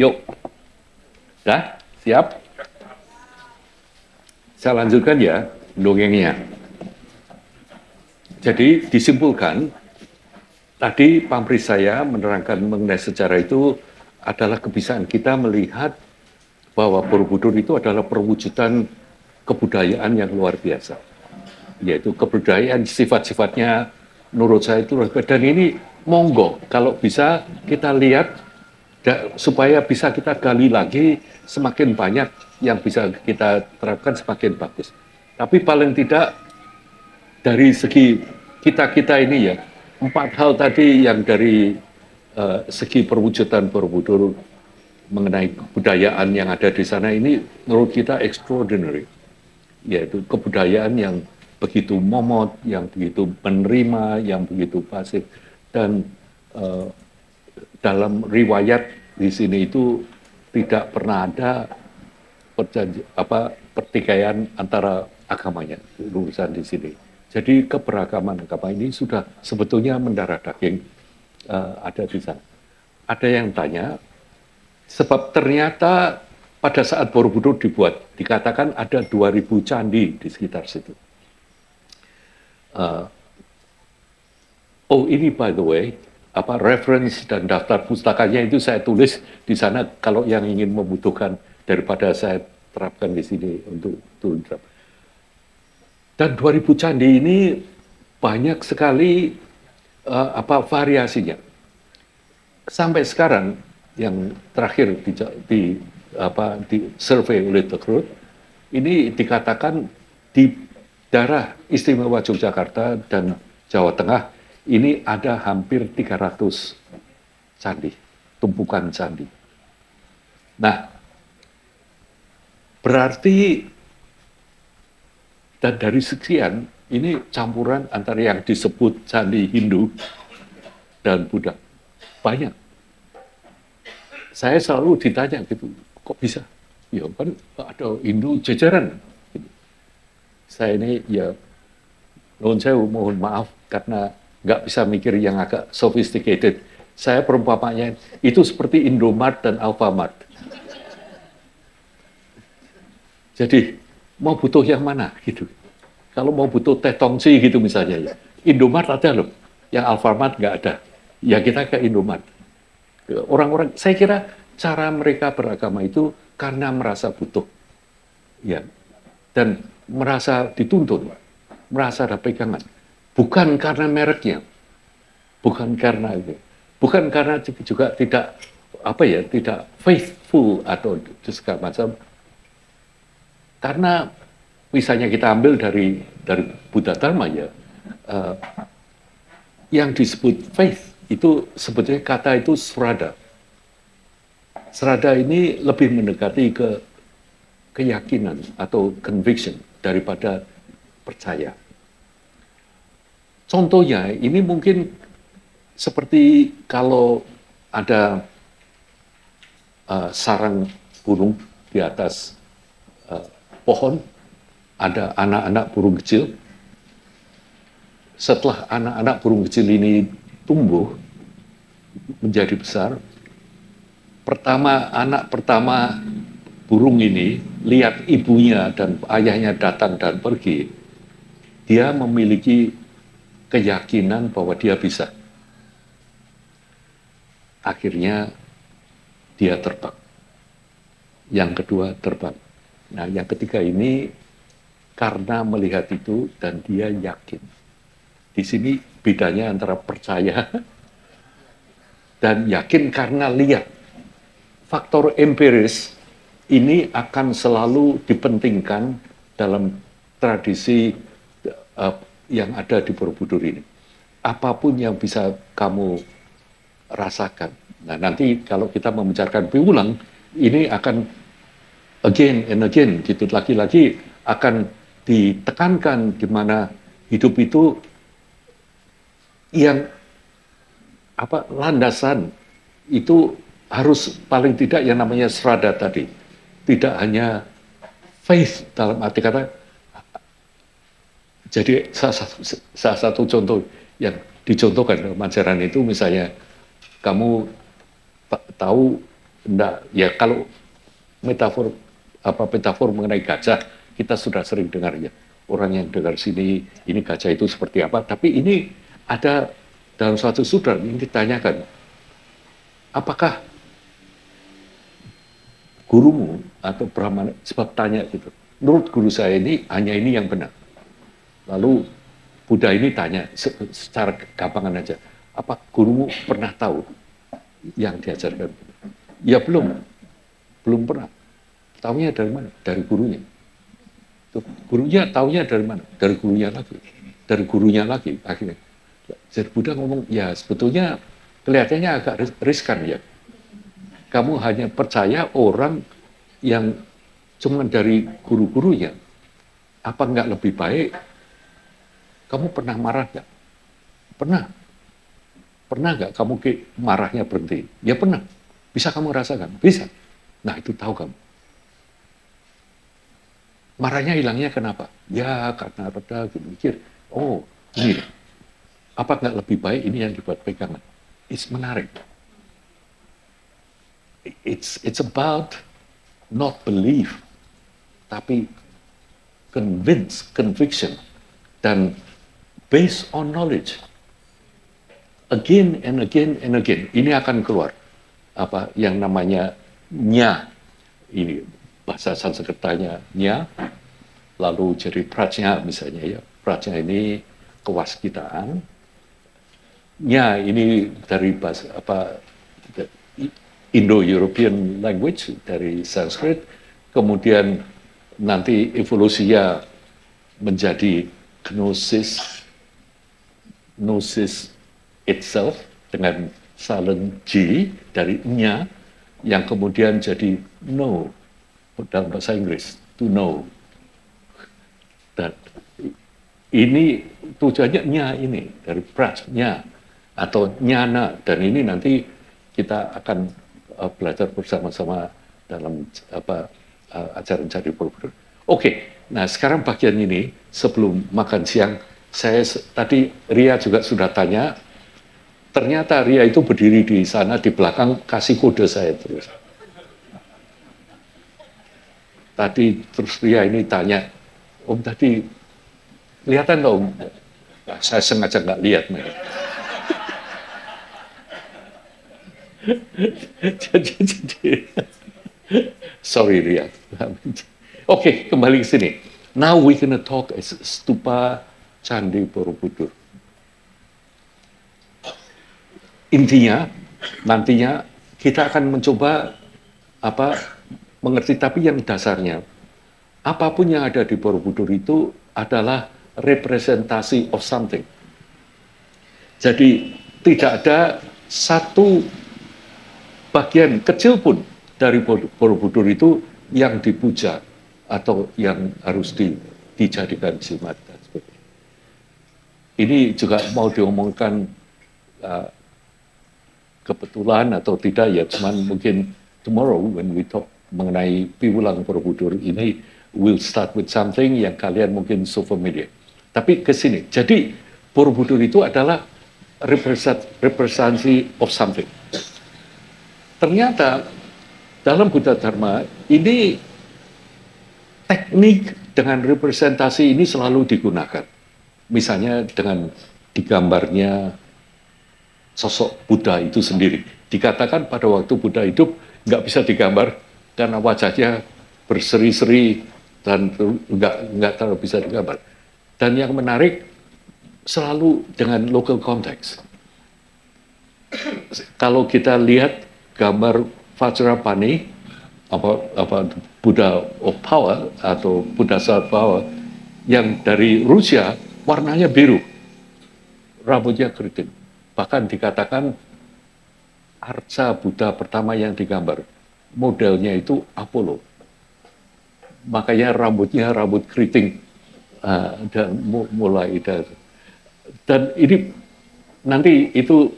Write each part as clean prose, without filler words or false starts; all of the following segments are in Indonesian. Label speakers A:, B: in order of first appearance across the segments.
A: Yuk, dah, siap? Saya lanjutkan ya dongengnya. Jadi disimpulkan, tadi pamri saya menerangkan mengenai sejarah itu adalah kebiasaan kita melihat bahwa Borobudur itu adalah perwujudan kebudayaan yang luar biasa. Yaitu kebudayaan sifat-sifatnya menurut saya itu dan ini monggo kalau bisa kita lihat supaya bisa kita gali lagi semakin banyak yang bisa kita terapkan semakin bagus. Tapi paling tidak dari segi kita-kita ini ya, 4 hal tadi yang dari segi perwujudan Borobudur mengenai kebudayaan yang ada di sana ini menurut kita extraordinary, yaitu kebudayaan yang begitu momot, yang begitu menerima, yang begitu pasif, dan uh, dalam riwayat di sini itu tidak pernah ada pertikaian antara agamanya urusan di sini. Jadi keberagaman agama ini sudah sebetulnya mendarah daging ada di sana. Ada yang tanya, sebab ternyata pada saat Borobudur dibuat, dikatakan ada 2000 candi di sekitar situ. Oh ini by the way, reference dan daftar pustakanya itu saya tulis di sana kalau yang ingin membutuhkan daripada saya terapkan di sini untuk terap. Dan 2000 candi ini banyak sekali variasinya. Sampai sekarang yang terakhir di survei oleh The Crowd, ini dikatakan di daerah istimewa Yogyakarta dan Jawa Tengah ini ada hampir 300 candi, tumpukan candi. Nah, berarti dan dari sekian ini campuran antara yang disebut candi Hindu dan Buddha. Banyak. Saya selalu ditanya gitu, kok bisa? Ya kan ada Hindu jajaran. Saya ini ya mohon maaf karena nggak bisa mikir yang agak sophisticated. Saya perumpamanya itu seperti Indomart dan Alfamart. Jadi mau butuh yang mana gitu. Kalau mau butuh teh tongsi gitu misalnya ya, Indomart ada loh, yang Alfamart nggak ada. Ya kita ke Indomart. Orang-orang, saya kira cara mereka beragama itu karena merasa butuh, ya, dan merasa dituntun, merasa ada pegangan, bukan karena mereknya, bukan karena itu, bukan karena juga tidak tidak faithful atau segala macam. Karena misalnya kita ambil dari Buddha Dharma ya, yang disebut faith itu sebetulnya kata itu srada. Srada ini lebih mendekati ke keyakinan atau conviction daripada percaya. Contohnya ini mungkin seperti kalau ada sarang burung di atas pohon, ada anak-anak burung kecil. Setelah anak-anak burung kecil ini tumbuh menjadi besar, anak pertama burung ini lihat ibunya dan ayahnya datang dan pergi, dia memiliki keyakinan bahwa dia bisa. Akhirnya dia terbang. Yang kedua terbang. Nah, yang ketiga ini karena melihat itu dan dia yakin. Di sini bedanya antara percaya dan yakin karena lihat. Faktor empiris ini akan selalu dipentingkan dalam tradisi yang ada di Borobudur ini. Apapun yang bisa kamu rasakan. Nah, nanti kalau kita membicarakan piwulang, ini akan again and again, gitu lagi-lagi akan ditekankan di mana hidup itu yang landasan itu harus paling tidak yang namanya srada tadi. Tidak hanya faith dalam arti kata. Jadi salah satu contoh yang dicontohkan dalam ajaran itu misalnya kamu tahu enggak, ya kalau metafor mengenai gajah kita sudah sering dengar ya. Orang yang dengar sini ini gajah itu seperti apa, tapi ini ada dalam suatu sudra ini ditanyakan, apakah gurumu atau Brahmana, sebab tanya gitu, menurut guru saya ini hanya ini yang benar. Lalu Buddha ini tanya secara gampangan aja, apa gurumu pernah tahu yang diajarkan? Ya belum pernah. Taunya dari mana? Dari gurunya. Tuh, gurunya taunya dari mana? Dari gurunya lagi akhirnya. Jadi Buddha ngomong, ya sebetulnya kelihatannya agak riskan ya. Kamu hanya percaya orang yang cuma dari guru-gurunya. Apa enggak lebih baik? Kamu pernah marah nggak? Pernah. Pernah nggak kamu marahnya berhenti? Ya pernah. Bisa kamu rasakan? Bisa. Nah itu tahu kamu. Marahnya hilangnya kenapa? Ya karena reda gitu mikir. Oh ini. Apa nggak lebih baik ini yang dibuat pegangan? It's menarik. It's about not belief, tapi conviction, dan based on knowledge. Again and again and again, ini akan keluar apa yang namanya nya, ini bahasa Sanskertanya nya, lalu jadi prajna misalnya ya, prajna ini kewaskitaan, nya ini dari bahasa apa Indo-European language dari Sanskrit, kemudian nanti evolusinya menjadi gnosis itself dengan silent G dari nya yang kemudian jadi know dalam bahasa Inggris, to know. Dan ini tujuannya nya ini dari prajna atau nyana, dan ini nanti kita akan belajar bersama-sama dalam ajaran Candi Borobudur. Oke, nah sekarang bagian ini sebelum makan siang, saya tadi Ria juga sudah tanya, ternyata Ria itu berdiri di sana di belakang kasih kode saya terus. Tadi terus Ria ini tanya, Om tadi kelihatan nggak Om? Nah, saya sengaja nggak lihat. jadi, sorry Ria. Oke, kembali ke sini. Now we gonna talk as stupa Candi Borobudur. Intinya, nantinya kita akan mencoba mengerti, tapi yang dasarnya, apapun yang ada di Borobudur itu adalah representasi of something. Jadi tidak ada satu bagian kecil pun dari Borobudur itu yang dipuja atau yang harus dijadikan jimat. Ini juga mau diomongkan kebetulan atau tidak ya, cuman mungkin tomorrow when we talk mengenai Piwulang Borobudur ini, we'll start with something yang kalian mungkin so familiar. Tapi ke sini, jadi Borobudur itu adalah representasi of something. Ternyata dalam Buddha Dharma ini teknik dengan representasi ini selalu digunakan. Misalnya dengan digambarnya sosok Buddha itu sendiri. Dikatakan pada waktu Buddha hidup nggak bisa digambar karena wajahnya berseri-seri dan nggak terlalu bisa digambar. Dan yang menarik selalu dengan local context. Kalau kita lihat gambar Vajrapani, Buddha of Power atau Buddha Self Power yang dari Rusia, warnanya biru, rambutnya keriting. Bahkan dikatakan arca Buddha pertama yang digambar, modelnya itu Apollo. Makanya rambutnya rambut keriting dan mulai dari. Dan ini nanti itu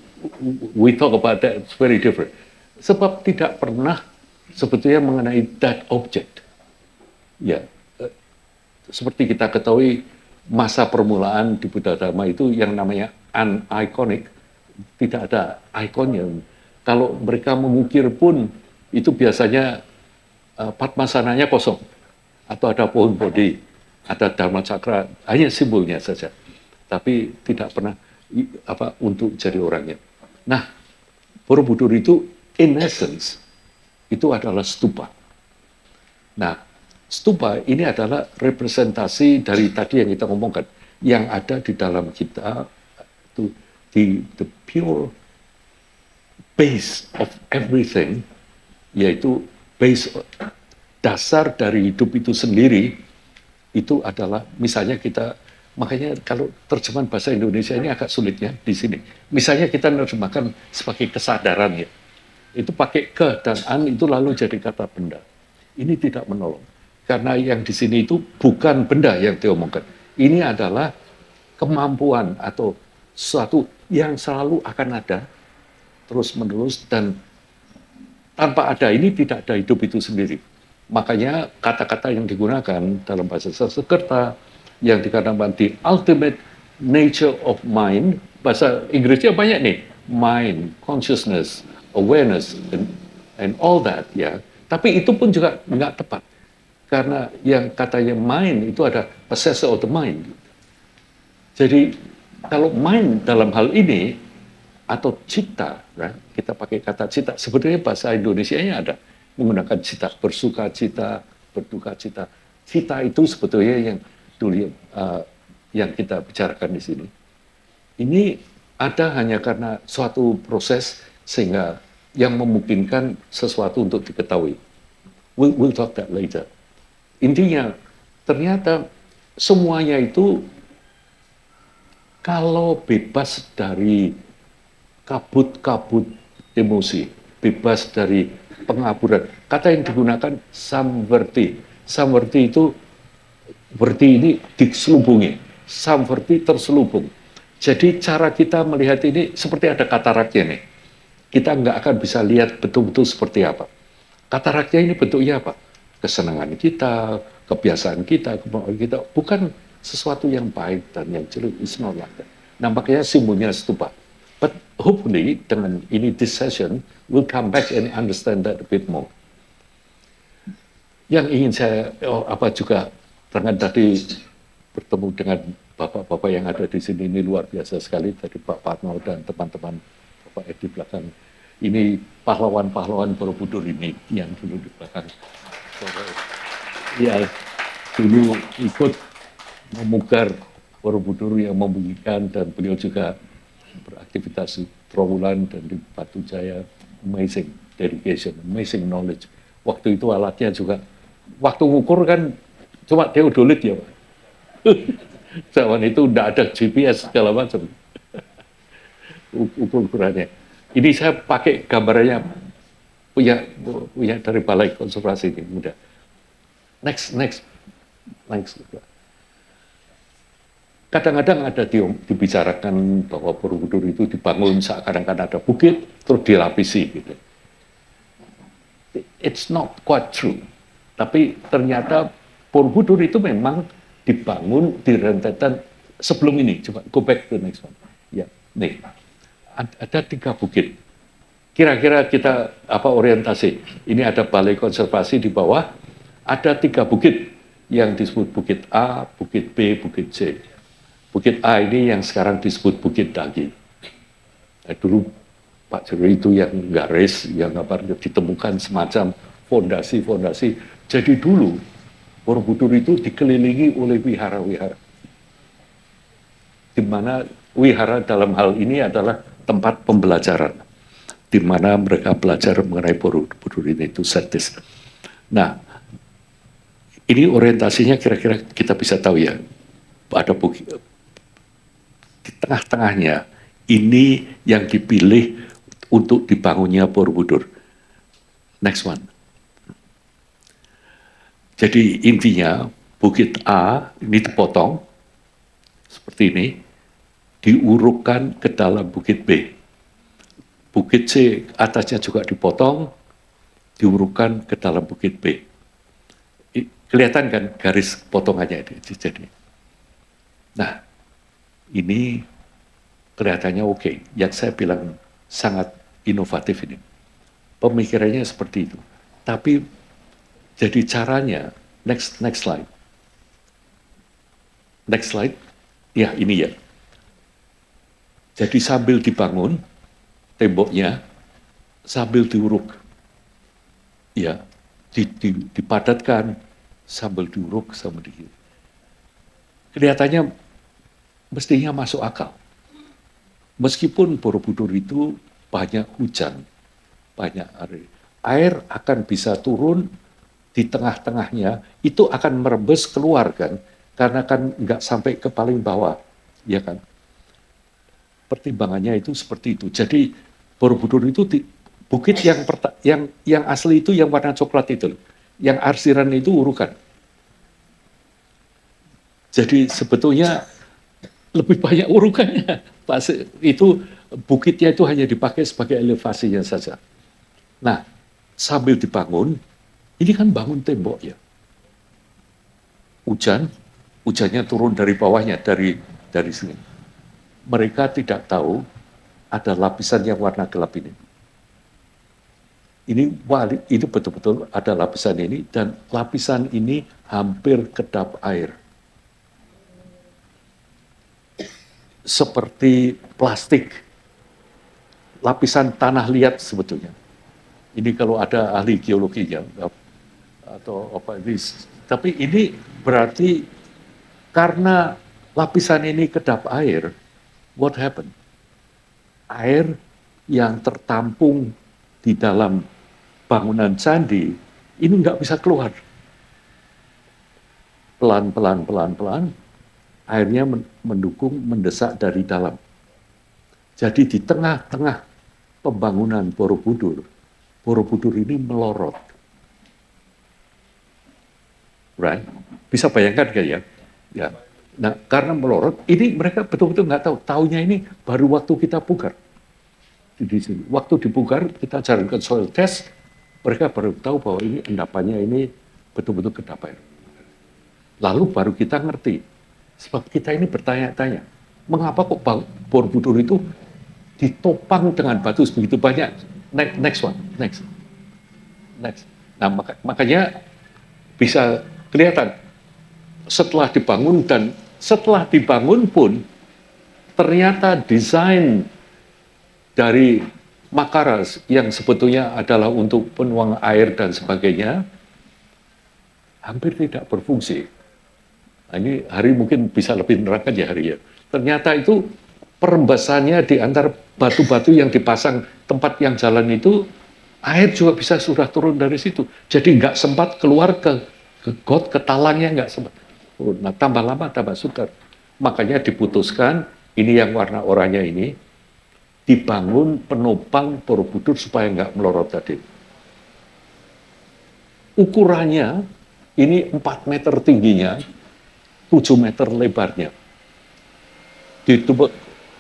A: we talk about that, it's very different. Sebab tidak pernah sebetulnya mengenai that object. Ya, seperti kita ketahui masa permulaan di Buddha Dharma itu yang namanya un-iconic, tidak ada ikonnya. Kalau mereka mengukir pun itu biasanya Padmasananya kosong, atau ada pohon bodhi, ada Dharma Cakra, hanya simbolnya saja, tapi tidak pernah untuk jadi orangnya. Nah, Borobudur itu in essence itu adalah stupa. Nah, stupa ini adalah representasi dari tadi yang kita ngomongkan, yang ada di dalam kita, itu the pure base of everything, yaitu base dasar dari hidup itu sendiri, itu adalah misalnya kita, makanya kalau terjemahan bahasa Indonesia ini agak sulit ya di sini. Misalnya kita menerjemahkan sebagai kesadaran ya, itu pakai ke dan an itu lalu jadi kata benda. Ini tidak menolong, karena yang di sini itu bukan benda yang diomongkan. Ini adalah kemampuan atau sesuatu yang selalu akan ada terus menerus, dan tanpa ada ini tidak ada hidup itu sendiri. Makanya kata-kata yang digunakan dalam bahasa Sanskerta yang dikatakan the ultimate nature of mind, bahasa Inggrisnya banyak nih, mind, consciousness, awareness, and all that ya. Tapi itu pun juga nggak tepat, karena yang katanya mind itu ada possessor of the mind. Jadi kalau mind dalam hal ini atau cita, right? Kita pakai kata cita, sebetulnya bahasa Indonesianya ada menggunakan cita, bersuka cita, berduka cita. Cita itu sebetulnya yang dulu yang kita bicarakan di sini. Ini ada hanya karena suatu proses sehingga yang memungkinkan sesuatu untuk diketahui. We'll talk that later. Intinya ternyata semuanya itu kalau bebas dari kabut-kabut emosi, bebas dari pengaburan. Kata yang digunakan samverti. Samverti itu, verti ini diselubungi. Samverti terselubung. Jadi cara kita melihat ini seperti ada kataraknya nih. Kita nggak akan bisa lihat betul-betul seperti apa. Kataraknya ini bentuknya apa? Kesenangan kita, kebiasaan kita, kemauan kita. Bukan sesuatu yang baik dan yang jelek. It's not like that. Nampaknya simbolnya stupa. But hopefully dengan ini this session we'll come back and understand that a bit more. Yang ingin saya juga dengan tadi bertemu dengan bapak-bapak yang ada di sini, ini luar biasa sekali, tadi Pak Patmo dan teman-teman Bapak Edi belakang. Ini pahlawan-pahlawan Borobudur ini yang dulu di belakang. Ya, dulu ikut memugar Borobudur yang membunyikan, dan beliau juga beraktivitas di Trawulan dan di Batu Jaya. Amazing dedication, amazing knowledge. Waktu itu alatnya juga, waktu ngukur kan cuma teodolit ya Pak. Zaman itu tidak ada GPS segala macam. Ukur-ukurannya. Ini saya pakai gambarnya punya dari Balai Konservasi ini, mudah. Next. Kadang-kadang ada dibicarakan bahwa Borobudur itu dibangun seakan-akan ada bukit, terus dilapisi gitu. It's not quite true. Tapi ternyata Borobudur itu memang dibangun di rentetan sebelum ini. Coba go back to the next one. Ya, nih. Ada 3 bukit. Kira-kira kita orientasi. Ini ada Balai Konservasi di bawah, ada 3 bukit yang disebut Bukit A, Bukit B, Bukit C. Bukit A ini yang sekarang disebut Bukit Dagi. Dulu Pak Jero itu yang garis, yang ditemukan semacam fondasi-fondasi. Jadi dulu Borobudur itu dikelilingi oleh wihara-wihara. Di mana wihara dalam hal ini adalah tempat pembelajaran. Di mana mereka belajar mengenai Borobudur ini, itu satis. Nah, ini orientasinya kira-kira kita bisa tahu ya. Ada bukit di tengah-tengahnya, ini yang dipilih untuk dibangunnya Borobudur. Next one. Jadi intinya Bukit A ini dipotong seperti ini, diurukkan ke dalam Bukit B. Bukit C atasnya juga dipotong, diurukkan ke dalam Bukit B. Kelihatan kan garis potongannya ini. Jadi, nah ini kelihatannya oke. Yang saya bilang sangat inovatif ini. pemikirannya seperti itu. Tapi jadi caranya, next slide. Next slide. Ya, ini ya. Jadi sambil dibangun temboknya, sambil diuruk. Ya, dipadatkan, sambil diuruk, sambil diuruk. Kelihatannya mestinya masuk akal. Meskipun Borobudur itu banyak hujan, banyak air akan bisa turun di tengah-tengahnya, itu akan merembes keluar kan, karena kan nggak sampai ke paling bawah, ya kan. Pertimbangannya itu seperti itu. Jadi Borobudur itu bukit yang asli itu yang warna coklat itu, yang arsiran itu urukan. Jadi sebetulnya lebih banyak urukannya. Itu bukitnya itu hanya dipakai sebagai elevasinya saja. Nah, sambil dibangun, ini kan bangun tembok ya. Hujannya turun dari bawahnya, dari sini. Mereka tidak tahu ada lapisan yang warna gelap ini. Ini betul-betul ada lapisan ini, dan lapisan ini hampir kedap air. Seperti plastik, lapisan tanah liat sebetulnya. Ini kalau ada ahli geologinya atau apa ini, tapi ini berarti karena lapisan ini kedap air, what happened? Air yang tertampung di dalam bangunan candi ini nggak bisa keluar. Pelan-pelan, airnya mendesak dari dalam. Jadi di tengah-tengah pembangunan Borobudur ini melorot. Right? Bisa bayangkan kan ya? Ya. Nah, karena melorot, ini mereka betul-betul nggak tahu. Taunya ini baru waktu kita pugar. Di sini. Waktu dipugar, kita jalankan soil test, mereka baru tahu bahwa ini endapannya ini betul-betul kedap air. Lalu baru kita ngerti. Sebab kita ini bertanya-tanya, mengapa kok Borobudur itu ditopang dengan batu begitu banyak? Next. Nah, makanya bisa kelihatan setelah dibangun, dan setelah dibangun pun ternyata desain dari Makara yang sebetulnya adalah untuk penuang air dan sebagainya hampir tidak berfungsi. Nah, ini Hari mungkin bisa lebih menerangkan ya Hari ya. Ternyata itu perembasannya di antara batu-batu yang dipasang tempat yang jalan itu, air juga bisa sudah turun dari situ. Jadi nggak sempat keluar ke got, ke talangnya nggak sempat. Nah, tambah lama tambah sukar. Makanya diputuskan ini yang warna oranye ini dibangun penopang Borobudur supaya nggak melorot tadi. Ukurannya ini 4 meter tingginya, 7 meter lebarnya.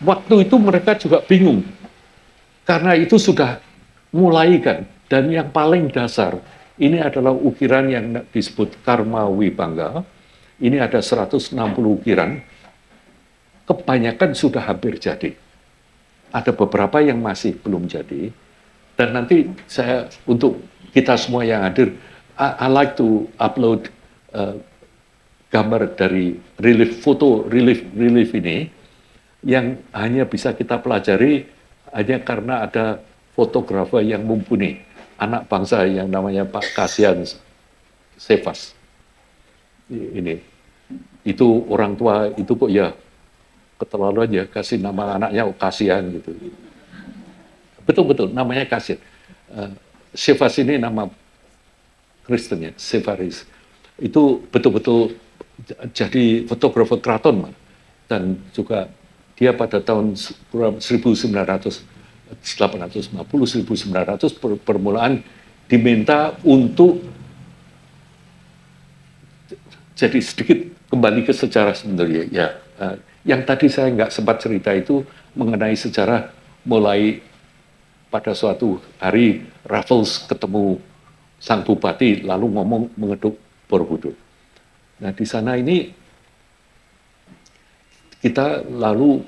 A: Waktu itu mereka juga bingung, karena itu sudah mulai kan, dan yang paling dasar, ini adalah ukiran yang disebut Karma Wibangga, ini ada 160 ukiran, kebanyakan sudah hampir jadi. Ada beberapa yang masih belum jadi, dan nanti saya, untuk kita semua yang hadir, I like to upload gambar dari foto relief ini, yang hanya bisa kita pelajari hanya karena ada fotografer yang mumpuni, anak bangsa yang namanya Pak Kasihan Sefas. Ini, itu orang tua itu kok ya keterlaluan ya, kasih nama anaknya Kasihan gitu. Betul-betul namanya Kasihan. Sefas ini nama Kristennya, Sefaris. Itu betul-betul jadi fotografer keraton, dan juga dia pada tahun 1950, 1900 permulaan diminta untuk jadi sedikit kembali ke sejarah sebenarnya. Ya, yang tadi saya nggak sempat cerita itu mengenai sejarah, mulai pada suatu hari Raffles ketemu sang bupati lalu ngomong mengeduk Borobudur. Nah, di sana ini kita lalu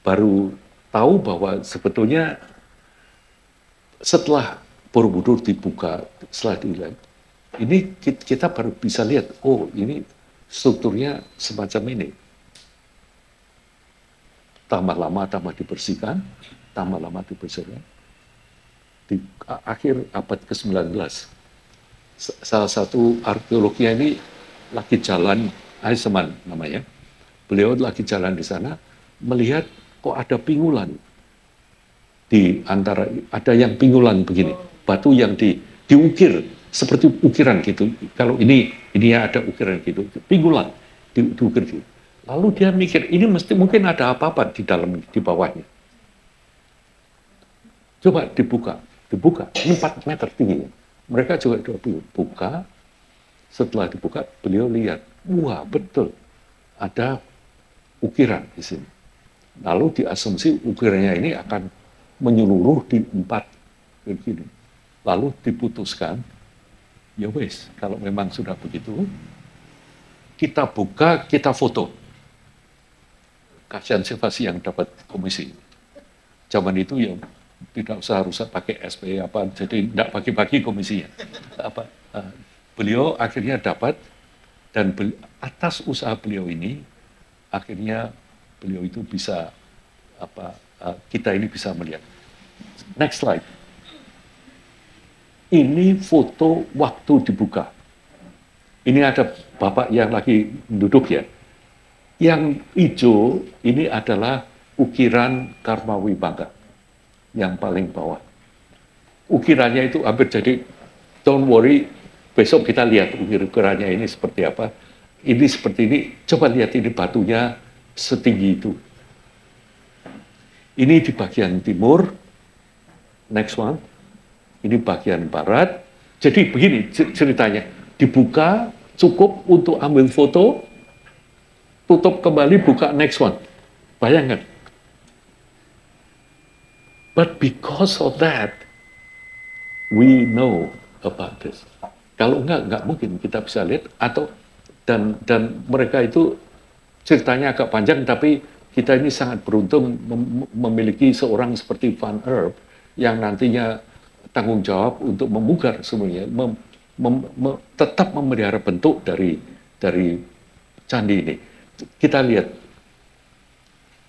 A: baru tahu bahwa sebetulnya setelah Borobudur dibuka, setelah dilihat, ini kita baru bisa lihat, oh ini strukturnya semacam ini. Tambah lama, tambah dibersihkan, tambah lama dibersihkan. Di akhir abad ke-19, salah satu arkeolognya ini lagi jalan, Eisenman namanya, beliau lagi jalan di sana, melihat kok ada pingulan di antara, ada yang pingulan begini, batu yang diukir seperti ukiran gitu. Kalau ini ya ada ukiran gitu, pingulan diukir gitu. Lalu dia mikir ini mungkin ada apa-apa di dalam, di bawahnya. Coba dibuka, ini 4 meter tingginya. Mereka juga buka, setelah dibuka beliau lihat, wah betul ada ukiran di sini. Lalu diasumsi ukirannya ini akan menyeluruh di 4 begini. Lalu diputuskan, ya wes, kalau memang sudah begitu, kita buka, kita foto. Kasihan siapa sih yang dapat komisi. Zaman itu ya tidak usah pakai SP apa, jadi tidak bagi-bagi komisinya. Beliau akhirnya dapat, dan atas usaha beliau ini, akhirnya beliau itu bisa kita ini bisa melihat. Next slide. Ini foto waktu dibuka. Ini ada bapak yang lagi duduk ya. Yang hijau ini adalah ukiran Karmawibangga yang paling bawah. Ukirannya itu hampir jadi, don't worry, besok kita lihat ukirannya ini seperti apa. Ini seperti ini, coba lihat ini batunya setinggi itu. Ini di bagian timur, next one, ini bagian barat. Jadi begini ceritanya, dibuka cukup untuk ambil foto, tutup kembali, buka next one. Bayangkan. But because of that, we know about this. Kalau enggak mungkin kita bisa lihat, atau dan mereka itu ceritanya agak panjang, tapi kita ini sangat beruntung memiliki seorang seperti Van Erp yang nantinya tanggung jawab untuk memugar semuanya, tetap memelihara bentuk dari candi ini. Kita lihat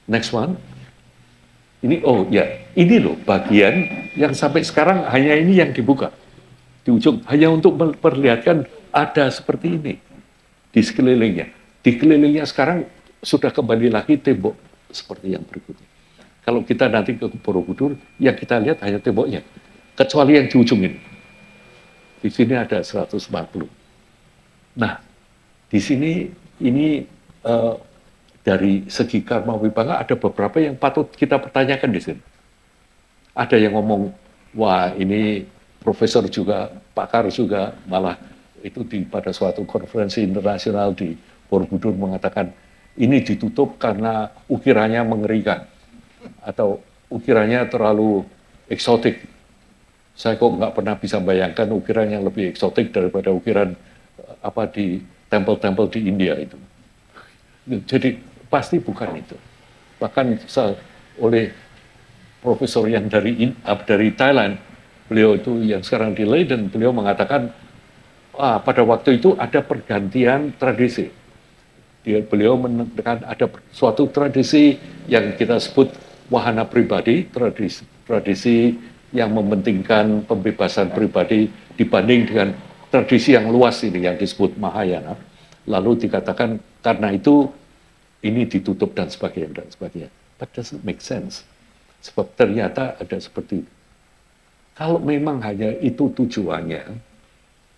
A: next one. Ini ini loh bagian yang sampai sekarang hanya ini yang dibuka di ujung, hanya untuk memperlihatkan ada seperti ini di sekelilingnya. Di kelilingnya sekarang sudah kembali lagi tembok seperti yang berikutnya. Kalau kita nanti ke Borobudur, yang kita lihat hanya temboknya, kecuali yang di ujung ini. Di sini ada 140. Nah, di sini ini dari segi Karmawibangga ada beberapa yang patut kita pertanyakan di sini. Ada yang ngomong, wah ini profesor juga, pakar juga, malah itu pada suatu konferensi internasional di Borobudur mengatakan, ini ditutup karena ukirannya mengerikan, atau ukirannya terlalu eksotik. Saya kok nggak pernah bisa bayangkan ukiran yang lebih eksotik daripada ukiran di tempel-tempel di India itu. Jadi pasti bukan itu. Bahkan oleh profesor yang dari Thailand, beliau itu yang sekarang di Leiden, beliau mengatakan pada waktu itu ada pergantian tradisi. Beliau menekan ada suatu tradisi yang kita sebut wahana pribadi, tradisi yang mementingkan pembebasan pribadi dibanding dengan tradisi yang luas ini yang disebut Mahayana. Lalu dikatakan karena itu ini ditutup dan sebagainya. But doesn't make sense. Sebab ternyata ada seperti itu. Kalau memang hanya itu tujuannya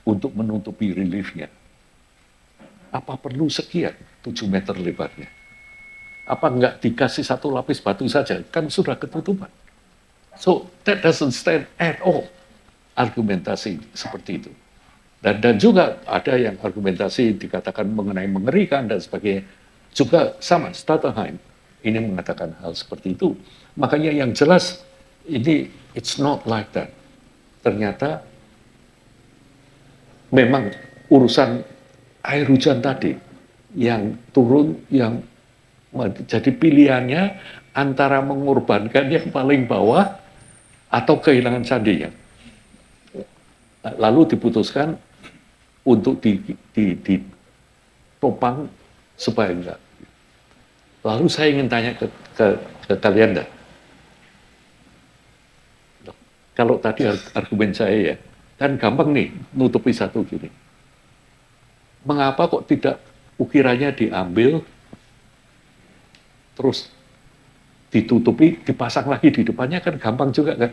A: untuk menutupi reliefnya, apa perlu sekian 7 meter lebarnya? Apa enggak dikasih satu lapis batu saja? Kan sudah ketutupan. So that doesn't stand at all. Argumentasi seperti itu. Dan juga ada yang argumentasi dikatakan mengenai mengerikan dan sebagainya. Juga sama, Stutterheim ini mengatakan hal seperti itu. Makanya yang jelas ini it's not like that. Ternyata memang urusan air hujan tadi yang turun, yang jadi pilihannya antara mengorbankan yang paling bawah atau kehilangan candinya. Lalu diputuskan untuk ditopang supaya enggak. Lalu saya ingin tanya ke kalian dah. Kalau tadi argumen saya ya, kan gampang nih nutupi satu gini. Mengapa kok tidak ukirannya diambil, terus ditutupi, dipasang lagi di depannya, kan gampang juga kan?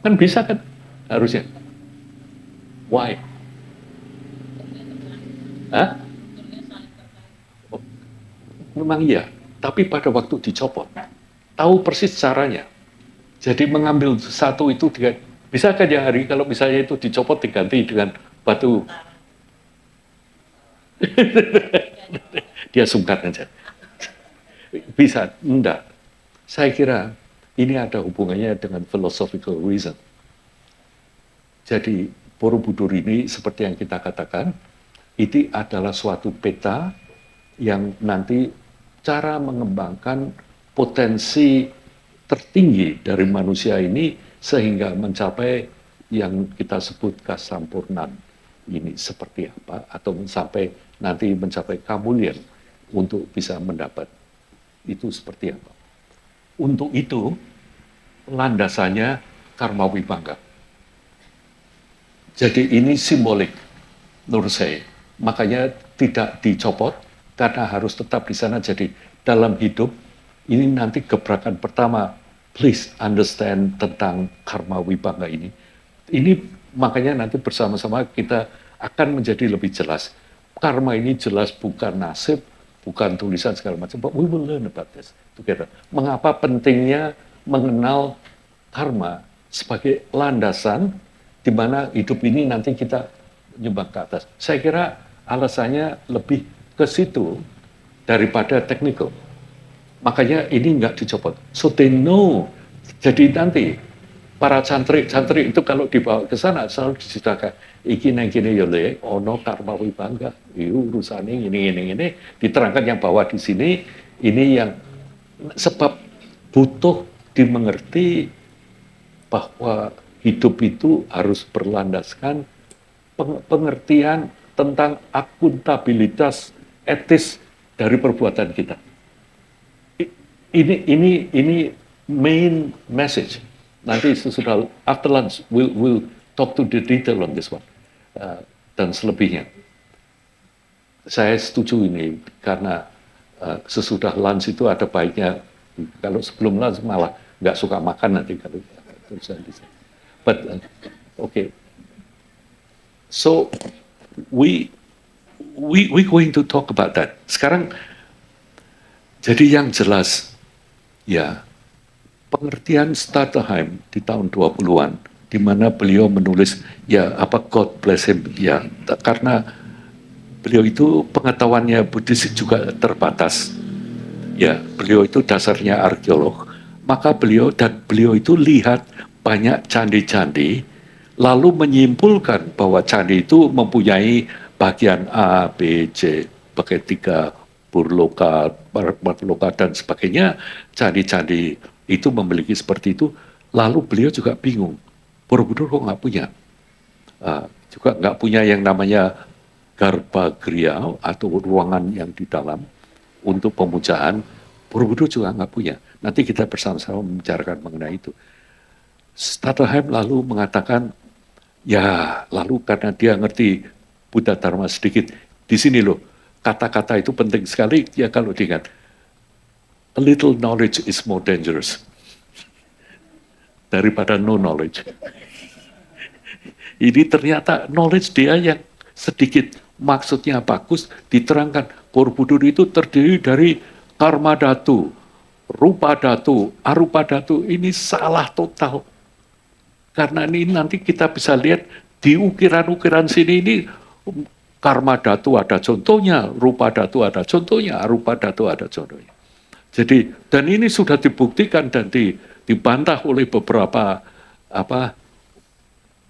A: Kan bisa kan harusnya. Why? Hah? Oh, memang iya, tapi pada waktu dicopot, tahu persis caranya. Jadi mengambil satu itu, bisa kan ya Hari, kalau misalnya itu dicopot diganti dengan batu. Dia sungkan aja. Bisa, enggak. Saya kira ini ada hubungannya dengan philosophical reason. Jadi Borobudur ini seperti yang kita katakan, itu adalah suatu peta yang nanti cara mengembangkan potensi tertinggi dari manusia ini sehingga mencapai yang kita sebut kasampurnan ini seperti apa, atau sampai nanti mencapai kemuliaan untuk bisa mendapat itu seperti apa. Untuk itu landasannya karma wibangga. Jadi ini simbolik menurut saya. Makanya tidak dicopot karena harus tetap di sana. Jadi dalam hidup ini nanti gebrakan pertama, please understand tentang karma wibangga ini. Ini makanya nanti bersama-sama kita akan menjadi lebih jelas. Karma ini jelas bukan nasib, bukan tulisan segala macam, but we will learn about this together. Mengapa pentingnya mengenal karma sebagai landasan di mana hidup ini nanti kita nyumbang ke atas. Saya kira alasannya lebih ke situ daripada teknikal. Makanya ini nggak dicopot. So they know. Jadi nanti para cantrik itu kalau dibawa ke sana selalu diceritakan iki nang kene ya le ono karma wibangga. Urusan ini diterangkan yang bawah di sini, ini yang sebab butuh dimengerti bahwa hidup itu harus berlandaskan pengertian tentang akuntabilitas etis dari perbuatan kita. Ini main message. Nanti sesudah after lunch we'll talk to the detail on this one dan selebihnya. Saya setuju ini karena sesudah lunch itu ada baiknya. Kalau sebelum lunch malah nggak suka makan nanti kalau tulisan di sana. But okay. So we going to talk about that. Sekarang jadi yang jelas ya, pengertian Stutterheim di tahun 20-an, di mana beliau menulis, ya apa God bless him, ya karena beliau itu pengetahuannya Buddhis juga terbatas. Ya, beliau itu dasarnya arkeolog. Maka beliau itu lihat banyak candi-candi, lalu menyimpulkan bahwa candi itu mempunyai bagian A, B, C, pakai 3 burloka, marloka dan sebagainya. Candi-candi itu memiliki seperti itu. Lalu beliau juga bingung, Borobudur kok nggak punya? Juga nggak punya yang namanya garbagriha atau ruangan yang di dalam untuk pemujaan. Borobudur juga nggak punya. Nanti kita bersama-sama membicarakan mengenai itu. Stutterheim lalu mengatakan, ya lalu karena dia ngerti Buddha Dharma sedikit, di sini loh, kata-kata itu penting sekali, ya kalau diingat, a little knowledge is more dangerous daripada no knowledge. Ini ternyata knowledge dia yang sedikit, maksudnya bagus, diterangkan. Borobudur itu terdiri dari karma dhatu, rupa dhatu, arupa dhatu. Ini salah total. Karena ini nanti kita bisa lihat di ukiran-ukiran sini ini, karma dhatu ada contohnya, rupa dhatu ada contohnya, arupa dhatu ada contohnya. Jadi, dan ini sudah dibuktikan dan dibantah oleh beberapa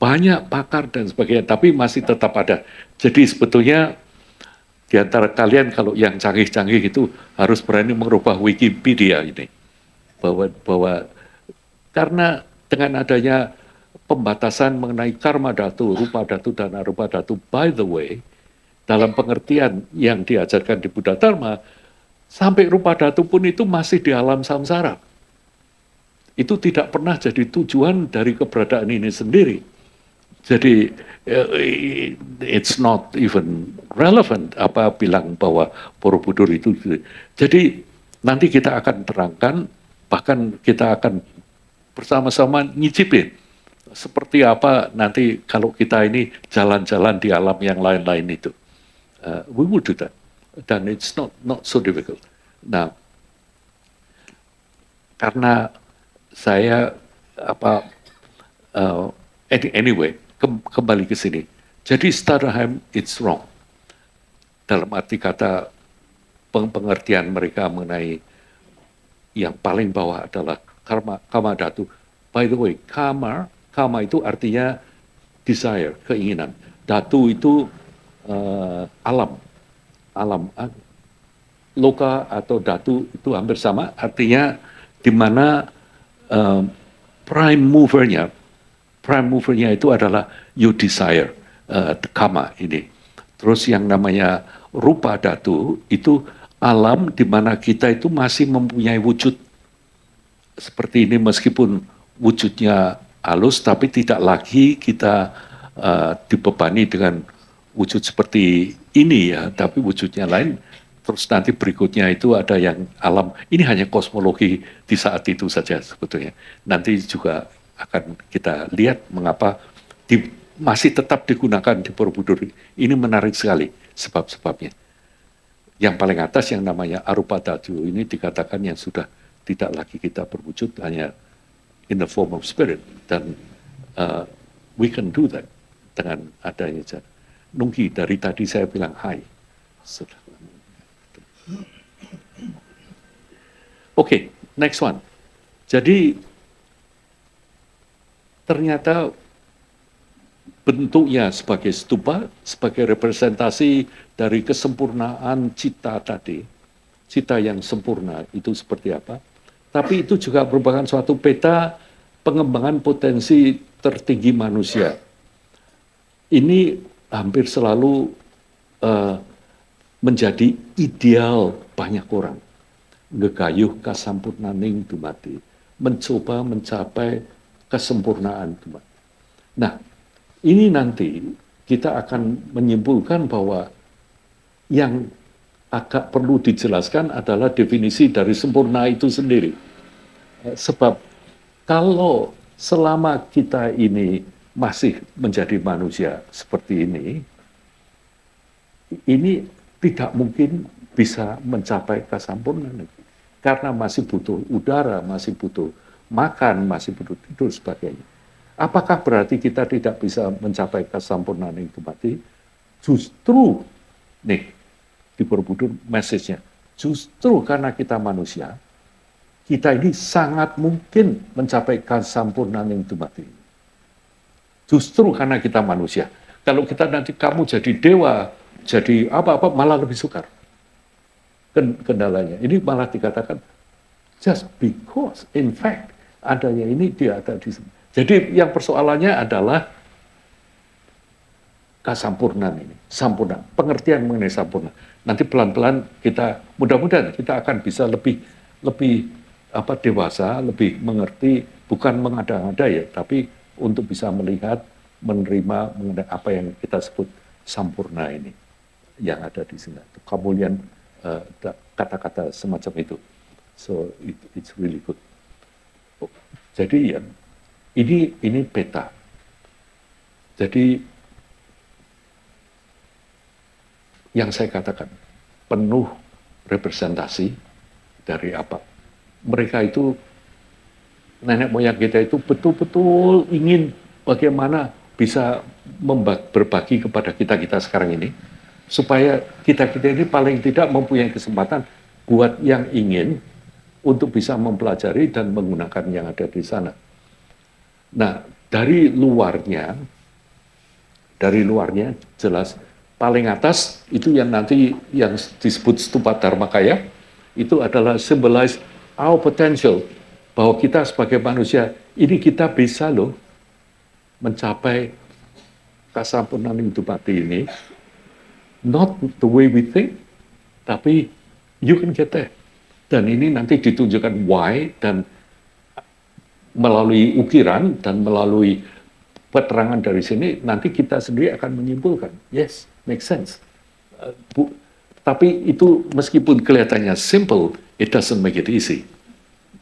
A: banyak pakar dan sebagainya, tapi masih tetap ada. Jadi sebetulnya di antara kalian kalau yang canggih-canggih itu harus berani merubah Wikipedia ini. Bahwa karena dengan adanya pembatasan mengenai karma dhatu, rupa dhatu, dan arupa dhatu, by the way, dalam pengertian yang diajarkan di Buddha Dharma, sampai rupa dhatu pun itu masih di alam samsara. Itu tidak pernah jadi tujuan dari keberadaan ini sendiri. Jadi it's not even relevant apa bilang bahwa Borobudur itu. Jadi nanti kita akan terangkan, bahkan kita akan bersama-sama nyicipin seperti apa nanti kalau kita ini jalan-jalan di alam yang lain-lain itu. We will do that, dan it's not so difficult. Nah, karena saya anyway kembali ke sini. Jadi Stutterheim it's wrong dalam arti kata pengertian mereka mengenai yang paling bawah adalah kama dhatu. By the way, kama itu artinya desire, keinginan. Dhatu itu alam. Loka atau dhatu itu hampir sama, artinya di mana prime movernya itu adalah you desire, kama ini. Terus yang namanya rupa dhatu itu alam di mana kita itu masih mempunyai wujud seperti ini, meskipun wujudnya halus tapi tidak lagi kita dibebani dengan wujud seperti ini ya, tapi wujudnya lain. Terus nanti berikutnya itu ada yang alam, ini hanya kosmologi di saat itu saja sebetulnya. Nanti juga akan kita lihat mengapa masih tetap digunakan di Borobudur. Ini menarik sekali sebab-sebabnya. Yang paling atas yang namanya arupa dhatu ini dikatakan yang sudah tidak lagi kita berwujud, hanya in the form of spirit. Dan we can do that dengan adanya. Nungki, dari tadi saya bilang hai. Sudah. Oke, next one. Jadi ternyata bentuknya sebagai stupa, sebagai representasi dari kesempurnaan cita tadi, cita yang sempurna itu seperti apa. Tapi itu juga merupakan suatu peta pengembangan potensi tertinggi manusia. Ini hampir selalu menjadi ideal banyak orang. Ngegayuh kasampurnaning dumati, mencoba mencapai kesempurnaan dumati. Nah, ini nanti kita akan menyimpulkan bahwa yang agak perlu dijelaskan adalah definisi dari sempurna itu sendiri. Sebab kalau selama kita ini masih menjadi manusia seperti ini tidak mungkin bisa mencapai kesempurnaan. Karena masih butuh udara, masih butuh makan, masih butuh tidur, sebagainya. Apakah berarti kita tidak bisa mencapai kesempurnaan itu mati? Justru, nih, di Borobudur message-nya, justru karena kita manusia, kita ini sangat mungkin mencapai kesempurnaan itu mati. Justru karena kita manusia. Kalau kita nanti kamu jadi dewa, jadi apa-apa, malah lebih sukar. Kendalanya. Ini malah dikatakan just because, in fact, adanya ini dia ada di sini. Jadi yang persoalannya adalah kesampurnaan ini, sampurna, pengertian mengenai sampurna. Nanti pelan-pelan kita, mudah-mudahan kita akan bisa lebih dewasa, lebih mengerti, bukan mengada-ngada ya, tapi untuk bisa melihat, menerima mengenai apa yang kita sebut sampurna ini yang ada di sini. Kemudian kata-kata semacam itu. So it's really good. Jadi ya, ini peta. Jadi yang saya katakan penuh representasi dari apa? Mereka itu, nenek moyang kita itu betul-betul ingin bagaimana bisa berbagi kepada kita sekarang ini, supaya kita ini paling tidak mempunyai kesempatan buat yang ingin untuk bisa mempelajari dan menggunakan yang ada di sana. Nah, dari luarnya jelas paling atas itu yang nanti yang disebut stupa Dharmakaya, itu adalah symbolize our potential, bahwa kita sebagai manusia ini kita bisa loh mencapai kesempurnaan hidup mati ini, not the way we think, tapi you can get there. Dan ini nanti ditunjukkan why, dan melalui ukiran dan melalui keterangan dari sini, nanti kita sendiri akan menyimpulkan, yes, make sense. Tapi itu meskipun kelihatannya simple, it doesn't make it easy.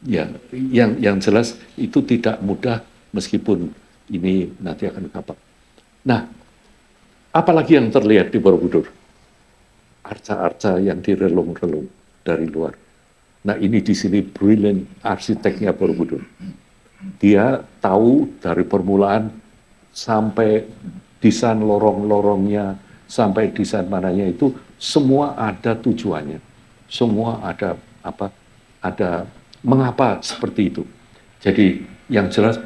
A: Ya, yang jelas itu tidak mudah meskipun ini nanti akan gampang. Nah, apalagi yang terlihat di Borobudur? Arca-arca yang direlung-relung dari luar. Nah, ini di sini brilliant arsiteknya Borobudur. Dia tahu dari permulaan sampai desain lorong-lorongnya, sampai desain mananya itu semua ada tujuannya. Semua ada ada mengapa seperti itu. Jadi yang jelas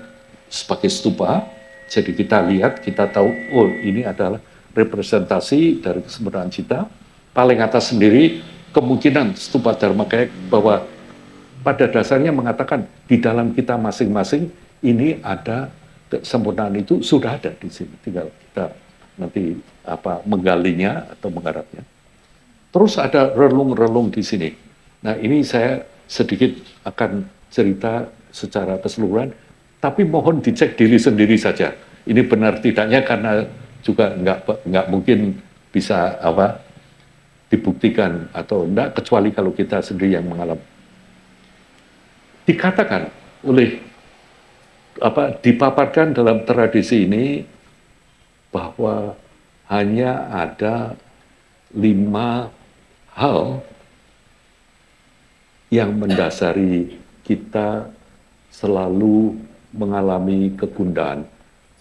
A: sebagai stupa, jadi kita lihat, kita tahu, oh ini adalah representasi dari kesempurnaan cita. Paling atas sendiri kemungkinan stupa Dharmakaya bahwa pada dasarnya mengatakan di dalam kita masing-masing ini ada kesempurnaan, itu sudah ada di sini, tinggal kita nanti menggalinya atau menggarapnya. Terus ada relung-relung di sini. Nah, ini saya sedikit akan cerita secara keseluruhan, tapi mohon dicek diri sendiri saja. Ini benar tidaknya, karena juga nggak mungkin bisa dibuktikan atau enggak, kecuali kalau kita sendiri yang mengalami. Dikatakan oleh dipaparkan dalam tradisi ini bahwa hanya ada 5 hal yang mendasari kita selalu mengalami kegundahan,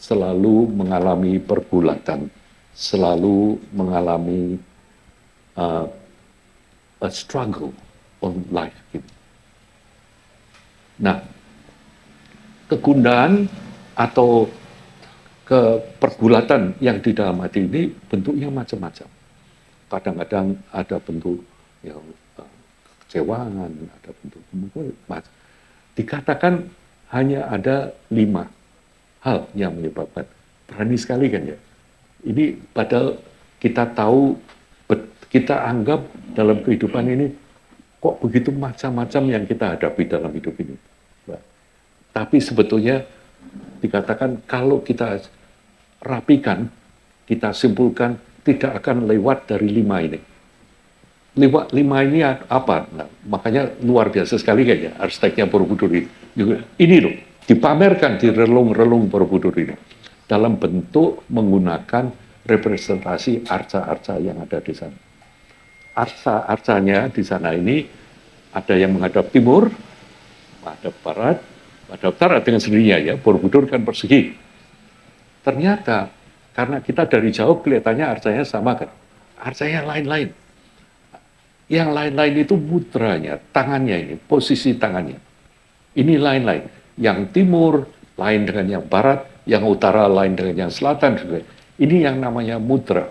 A: selalu mengalami pergulatan, selalu mengalami a struggle on life. Nah, kegundahan atau pergulatan yang di dalam hati ini bentuknya macam-macam. Kadang-kadang ada bentuk yang kekecewaan, ada bentuk macam. Dikatakan hanya ada 5 hal yang menyebabkan. Berani sekali kan ya. Ini padahal kita tahu, kita anggap dalam kehidupan ini kok begitu macam-macam yang kita hadapi dalam hidup ini. Tapi sebetulnya dikatakan kalau kita rapikan, kita simpulkan, tidak akan lewat dari 5 ini. 5 ini apa? Nah, makanya luar biasa sekali kayaknya arsiteknya Borobudur ini. Ini loh, dipamerkan di relung-relung Borobudur ini dalam bentuk menggunakan representasi arca-arca yang ada di sana. Arca-arcanya di sana ini ada yang menghadap timur, menghadap barat, menghadap utara dengan sendirinya ya. Borobudur kan persegi. Ternyata karena kita dari jauh kelihatannya arcanya sama kan, arcanya lain-lain. Yang lain-lain itu mudranya, tangannya ini, posisi tangannya. Ini lain-lain. Yang timur lain dengan yang barat, yang utara lain dengan yang selatan juga. Ini yang namanya mudra.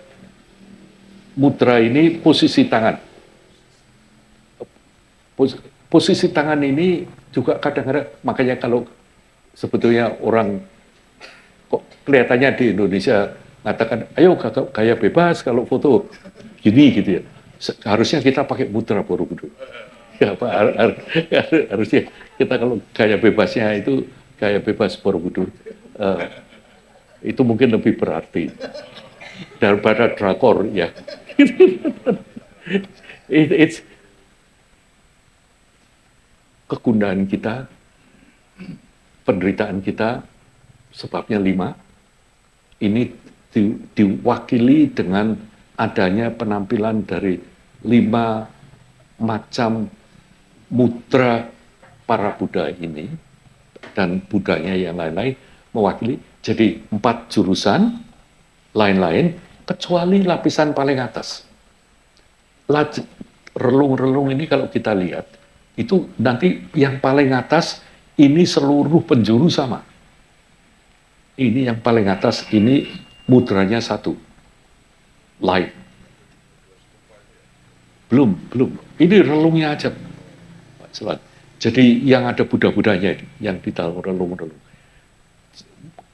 A: Mudra ini posisi tangan. Posisi tangan ini juga kadang-kadang, makanya kalau sebetulnya orang kok kelihatannya di Indonesia mengatakan, ayo gaya bebas kalau foto gini gitu ya. Harusnya kita pakai mudra Borobudur. Ya, harusnya kita kalau gaya bebasnya itu gaya bebas Borobudur. Itu mungkin lebih berarti daripada drakor ya. It's kegundahan kita, penderitaan kita, sebabnya 5. Ini diwakili dengan adanya penampilan dari 5 macam mudra para Buddha ini, dan Buddhanya yang lain-lain mewakili. Jadi 4 jurusan lain-lain, kecuali lapisan paling atas. Relung-relung ini kalau kita lihat, itu nanti yang paling atas ini seluruh penjuru sama. Ini yang paling atas, ini mudranya 1. light. Belum. Ini relungnya aja, Pak Selan. Jadi yang ada Buddha-Budanya yang di dalam relung.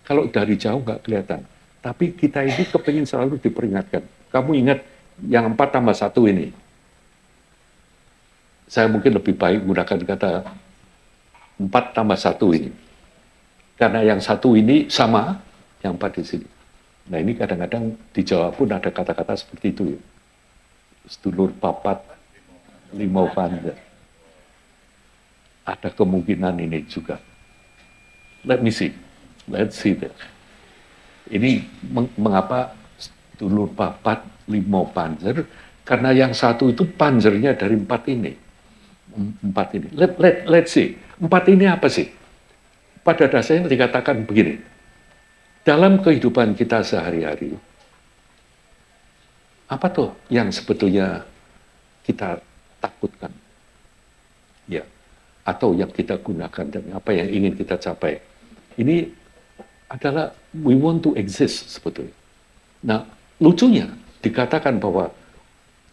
A: Kalau dari jauh nggak kelihatan. Tapi kita ini kepingin selalu diperingatkan. Kamu ingat yang 4 tambah 1 ini. Saya mungkin lebih baik menggunakan kata 4 tambah 1 ini. Karena yang 1 ini sama, yang 4 di sini. Nah ini kadang-kadang di Jawa pun ada kata-kata seperti itu. Ya. Sedulur papat, limau panjang. Ada kemungkinan ini juga. Let's see that. Ini mengapa sedulur papat, limau panjer? Karena yang 1 itu panjernya dari 4 ini. 4 ini. Let's see. 4 ini apa sih? Pada dasarnya dikatakan begini. Dalam kehidupan kita sehari-hari, apa tuh yang sebetulnya kita takutkan? Ya. Atau yang kita gunakan dan apa yang ingin kita capai. Ini adalah we want to exist sebetulnya. Nah, lucunya dikatakan bahwa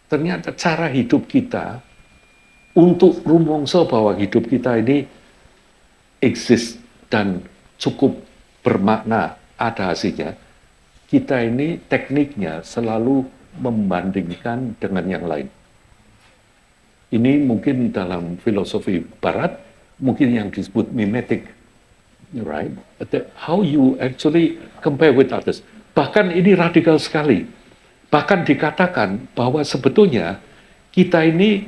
A: ternyata cara hidup kita untuk rumongso bahwa hidup kita ini exist dan cukup bermakna, ada hasilnya, kita ini tekniknya selalu membandingkan dengan yang lain. Ini mungkin dalam filosofi barat, mungkin yang disebut mimetic, right? How you actually compare with others. Bahkan ini radikal sekali. Bahkan dikatakan bahwa sebetulnya kita ini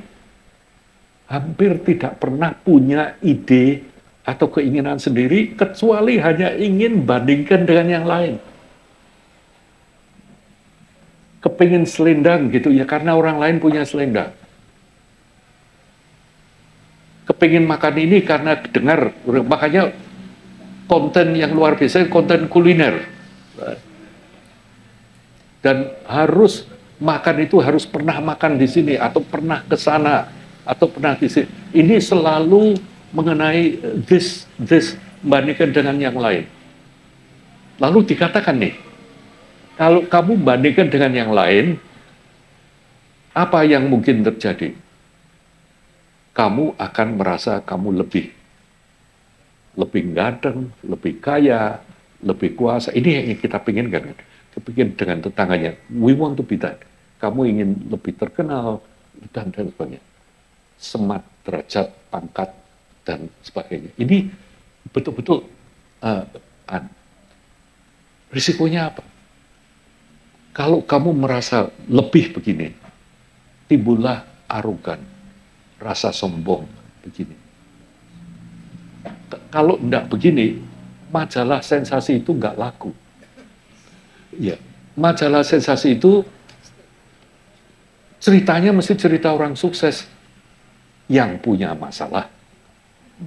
A: hampir tidak pernah punya ide atau keinginan sendiri, kecuali hanya ingin bandingkan dengan yang lain. Kepingin selendang gitu ya, karena orang lain punya selendang. Kepingin makan ini karena dengar, makanya konten yang luar biasa, konten kuliner. Dan harus makan itu harus pernah makan di sini, atau pernah ke sana, atau pernah di sini. Ini selalu mengenai this bandingkan dengan yang lain. Lalu dikatakan nih, kalau kamu bandingkan dengan yang lain, apa yang mungkin terjadi? Kamu akan merasa kamu lebih ganteng, lebih kaya, lebih kuasa. Ini yang kita pinginkan, kan? Kepingin dengan tetangganya. We want to be that. Kamu ingin lebih terkenal dan sebagainya. Semat, derajat, pangkat, dan sebagainya. Ini betul-betul risikonya apa? Kalau kamu merasa lebih begini, timbullah arogan, rasa sombong begini. Kalau enggak begini, majalah sensasi itu enggak laku. Ya, majalah sensasi itu ceritanya mesti cerita orang sukses yang punya masalah.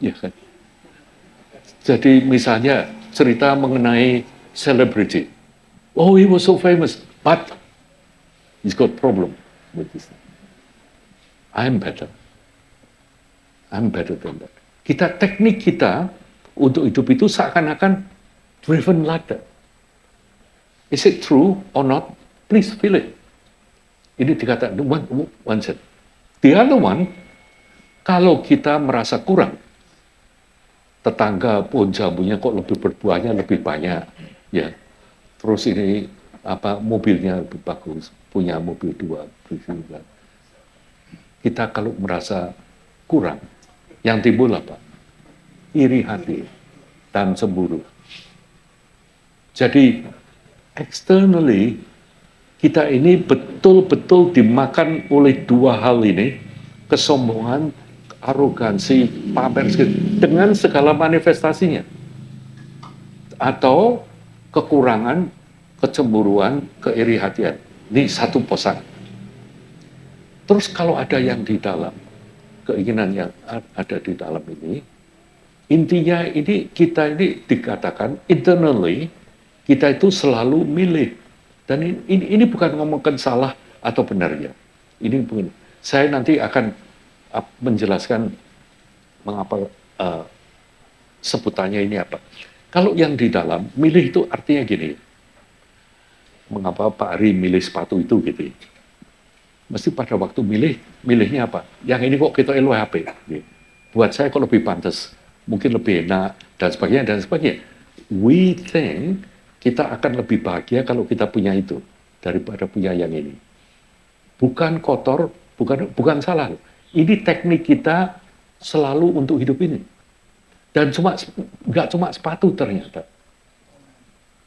A: Ya kan? Jadi misalnya cerita mengenai celebrity. Oh, he was so famous, but he's got problem with this. I'm better than that. Teknik kita untuk hidup itu seakan-akan driven like that. Is it true or not? Please feel it. Ini dikatakan one set. The other one, kalau kita merasa kurang, tetangga pohon jambunya kok lebih berbuahnya lebih banyak, ya. Terus ini mobilnya lebih bagus, punya mobil 2, kita kalau merasa kurang, yang timbul apa? Iri hati dan cemburu. Jadi externally kita ini betul-betul dimakan oleh dua hal ini, kesombongan, arogansi, pamer dengan segala manifestasinya, atau kekurangan, kecemburuan, keiri hatian. Ini satu posang. Terus kalau ada yang di dalam, keinginan yang ada di dalam ini, intinya ini kita ini dikatakan internally, kita itu selalu milih. Dan ini bukan ngomongkan salah atau benar ya. Ini bukan. Saya nanti akan menjelaskan mengapa sebutannya ini apa. Kalau yang di dalam, milih itu artinya gini. mengapa Pak Ari milih sepatu itu gitu. Mesti pada waktu milihnya apa? Yang ini kok kita elu HP. Gitu. Buat saya kok lebih pantas, mungkin lebih enak dan sebagainya dan sebagainya. We think kita akan lebih bahagia kalau kita punya itu daripada punya yang ini. Bukan kotor, bukan salah. Ini teknik kita selalu untuk hidup ini. Dan nggak cuma sepatu ternyata.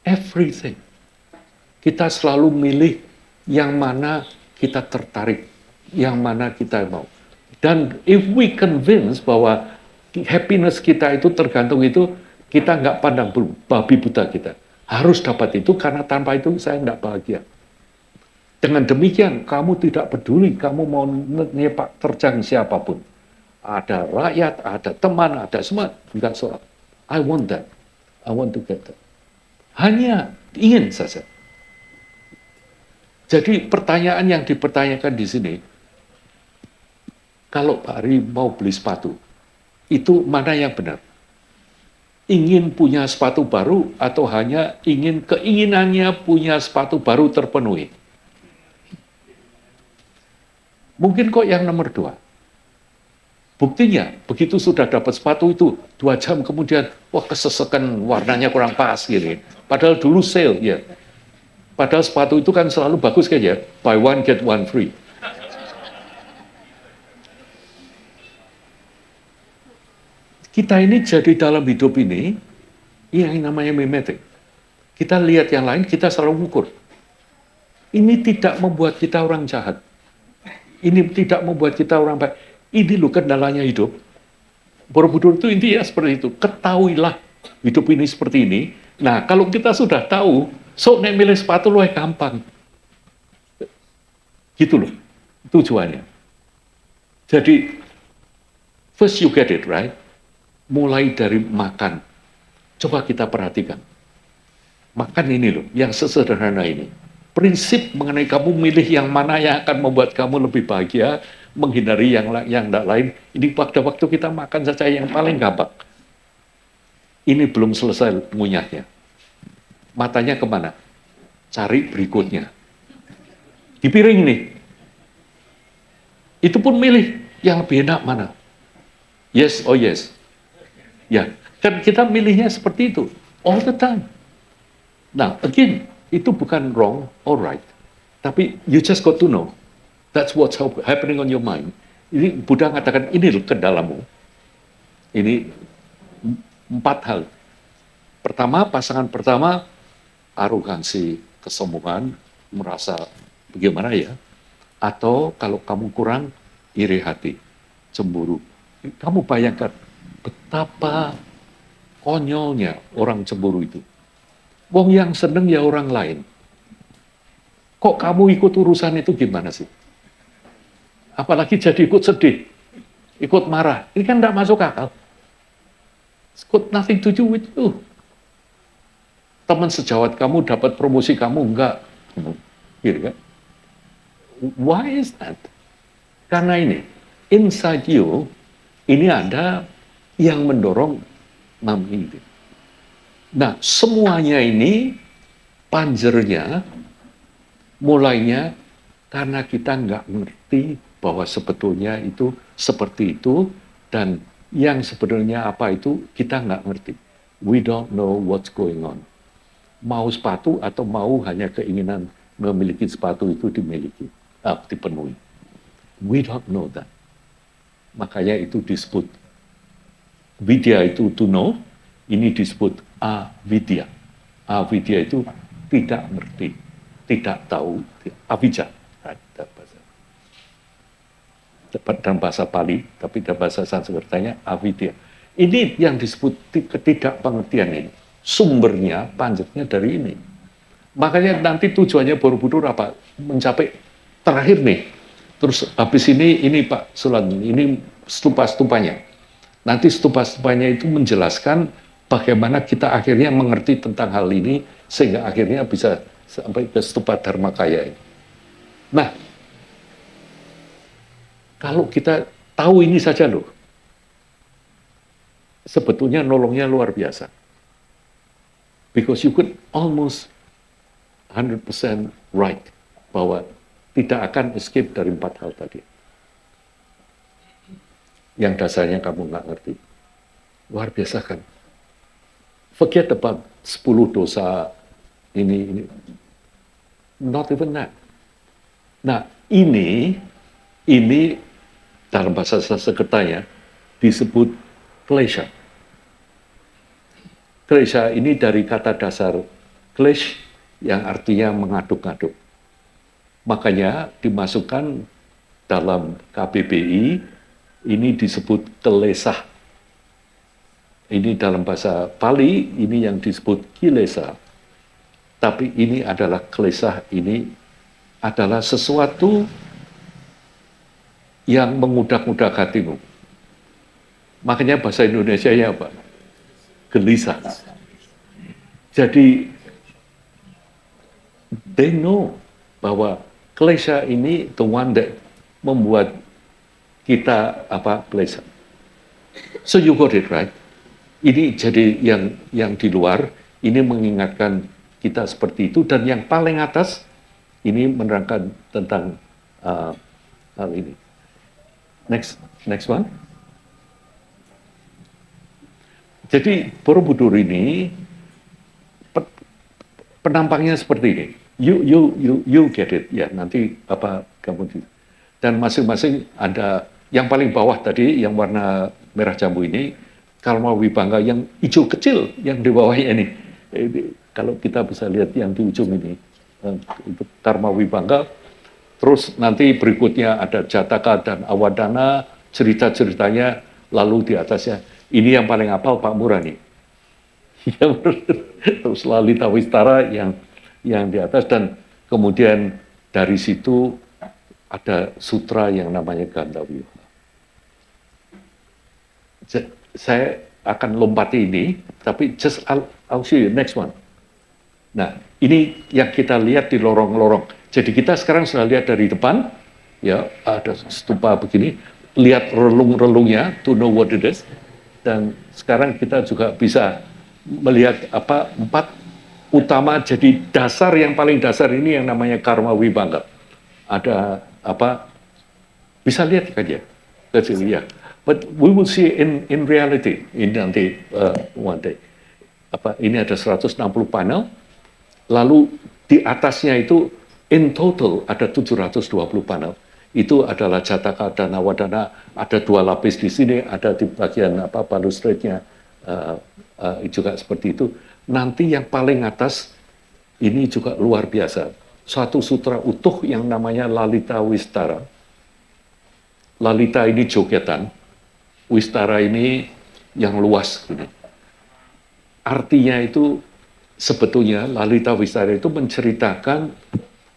A: Everything. Kita selalu milih yang mana kita tertarik, yang mana kita mau. Dan if we convince bahwa happiness kita itu tergantung itu, kita nggak pandang babi buta kita. Harus dapat itu karena tanpa itu saya nggak bahagia. Dengan demikian, kamu tidak peduli, kamu mau nyepak terjang siapapun. Ada rakyat, ada teman, ada semua, enggak soal. I want that. I want to get that. Hanya ingin saja. Jadi pertanyaan yang dipertanyakan di sini, kalau Pak Ari mau beli sepatu, itu mana yang benar? Ingin punya sepatu baru atau hanya keinginannya punya sepatu baru terpenuhi? Mungkin kok yang nomor 2. Buktinya, begitu sudah dapat sepatu itu, 2 jam kemudian, wah kesesekan warnanya kurang pas gitu. Padahal dulu sale, ya. Padahal sepatu itu kan selalu bagus kan ya, buy one get one free. Kita ini jadi dalam hidup ini, yang namanya mimetik. Kita lihat yang lain, kita selalu mengukur. Ini tidak membuat kita orang jahat. Ini tidak membuat kita orang baik. Ini loh kendalanya hidup. Borobudur itu intinya seperti itu. Ketahuilah hidup ini seperti ini. Nah, kalau kita sudah tahu, nek milih sepatu loh gampang. Gitu loh, tujuannya. Jadi, first you get it, right? Mulai dari makan. Coba kita perhatikan. Makan ini loh, yang sesederhana ini. Prinsip mengenai kamu milih yang mana yang akan membuat kamu lebih bahagia, menghindari yang tidak lain. Ini pada waktu kita makan saja yang paling gampang. Ini belum selesai ngunyahnya. Matanya kemana? Cari berikutnya. Di piring nih. Itu pun milih yang lebih enak mana. Yes, oh yes. Ya, kan kita milihnya seperti itu. All the time. Nah, again, itu bukan wrong or right. Tapi you just got to know. That's what's happening on your mind. Ini Buddha mengatakan, ini kendalamu. Ini 4 hal. Pertama, pasangan pertama, arogansi, kesombongan, merasa bagaimana ya. Atau kalau kamu kurang, iri hati, cemburu. Kamu bayangkan betapa konyolnya orang cemburu itu. Wong yang seneng ya orang lain. Kok kamu ikut urusan itu gimana sih? Apalagi jadi ikut sedih, ikut marah. Ini kan tidak masuk akal. It's got nothing to do with you. Teman sejawat kamu dapat promosi, kamu enggak. Gitu kan? Why is that? Karena ini, inside you, ini ada yang mendorong mami itu. Nah, semuanya ini panjernya mulainya karena kita nggak ngerti bahwa sebetulnya itu seperti itu, dan yang sebenarnya apa itu kita nggak ngerti. We don't know what's going on. Mau sepatu atau mau hanya keinginan memiliki sepatu itu dipenuhi. We don't know that. Makanya itu disebut vidya itu to know, ini disebut avidya. Avidya itu tidak ngerti, tidak tahu, avijja. Dalam bahasa Pali, tapi dalam bahasa Sanskertanya avidya. Ini yang disebut ketidakpengertian ini. Sumbernya, panjatnya dari ini. Makanya nanti tujuannya Borobudur apa? Mencapai terakhir nih. Terus habis ini Pak Sulan, ini stupa-stupanya. Nanti stupa-stupanya itu menjelaskan bagaimana kita akhirnya mengerti tentang hal ini, sehingga akhirnya bisa sampai ke stupa Dharmakaya ini. Nah, kalau kita tahu ini saja loh, sebetulnya nolongnya luar biasa. Because you could almost 100% right bahwa tidak akan escape dari 4 hal tadi. Yang dasarnya kamu nggak ngerti. Luar biasa kan? Forget about 10 dosa ini. Not even that. Nah, ini dalam bahasa Sanskertanya disebut klesha. Klesha ini dari kata dasar klesh yang artinya mengaduk-aduk. Makanya dimasukkan dalam KBBI, ini disebut kelesah. Ini dalam bahasa Pali, ini yang disebut kilesa. Tapi ini adalah klesah, ini adalah sesuatu yang mengudak-udak hatimu. Makanya bahasa Indonesia-nya apa? Gelisah. Jadi, they know bahwa klesha ini the one that membuat kita gelisah. So you got it right. Ini jadi yang di luar ini mengingatkan kita seperti itu, dan yang paling atas ini menerangkan tentang hal ini. Next one. Jadi Borobudur ini penampaknya seperti ini. You get it ya, nanti kamu dan masing-masing ada yang paling bawah tadi yang warna merah jambu ini Karma Wibangga, yang hijau kecil yang di bawahnya ini. Kalau kita bisa lihat yang di ujung ini untuk Karma Wibangga, terus nanti berikutnya ada Jataka dan Awadana, cerita-ceritanya, lalu di atasnya ini yang paling hafal Pak Murani. Terus Lalita Wistara yang di atas, dan kemudian dari situ ada sutra yang namanya Gandawiyuha. Saya akan lompati ini, tapi I'll show you next one. Nah, ini yang kita lihat di lorong-lorong. Jadi kita sekarang sudah lihat dari depan, ya ada stupa begini, lihat relung-relungnya, to know what it is. Dan sekarang kita juga bisa melihat 4 utama, jadi dasar yang paling dasar ini yang namanya Karma Wibangga. Ada bisa lihat saja kecil ya. But we will see in reality ini nanti one day. Ini ada 160 panel, lalu di atasnya itu in total ada 720 panel. Itu adalah Jataka dan Awadana, ada 2 lapis di sini, ada di bagian balustrade-nya juga seperti itu. Nanti yang paling atas ini juga luar biasa. Suatu sutra utuh yang namanya Lalita Wistara. Lalita ini jogetan, Wistara ini yang luas. Artinya itu sebetulnya Lalita Wistara itu menceritakan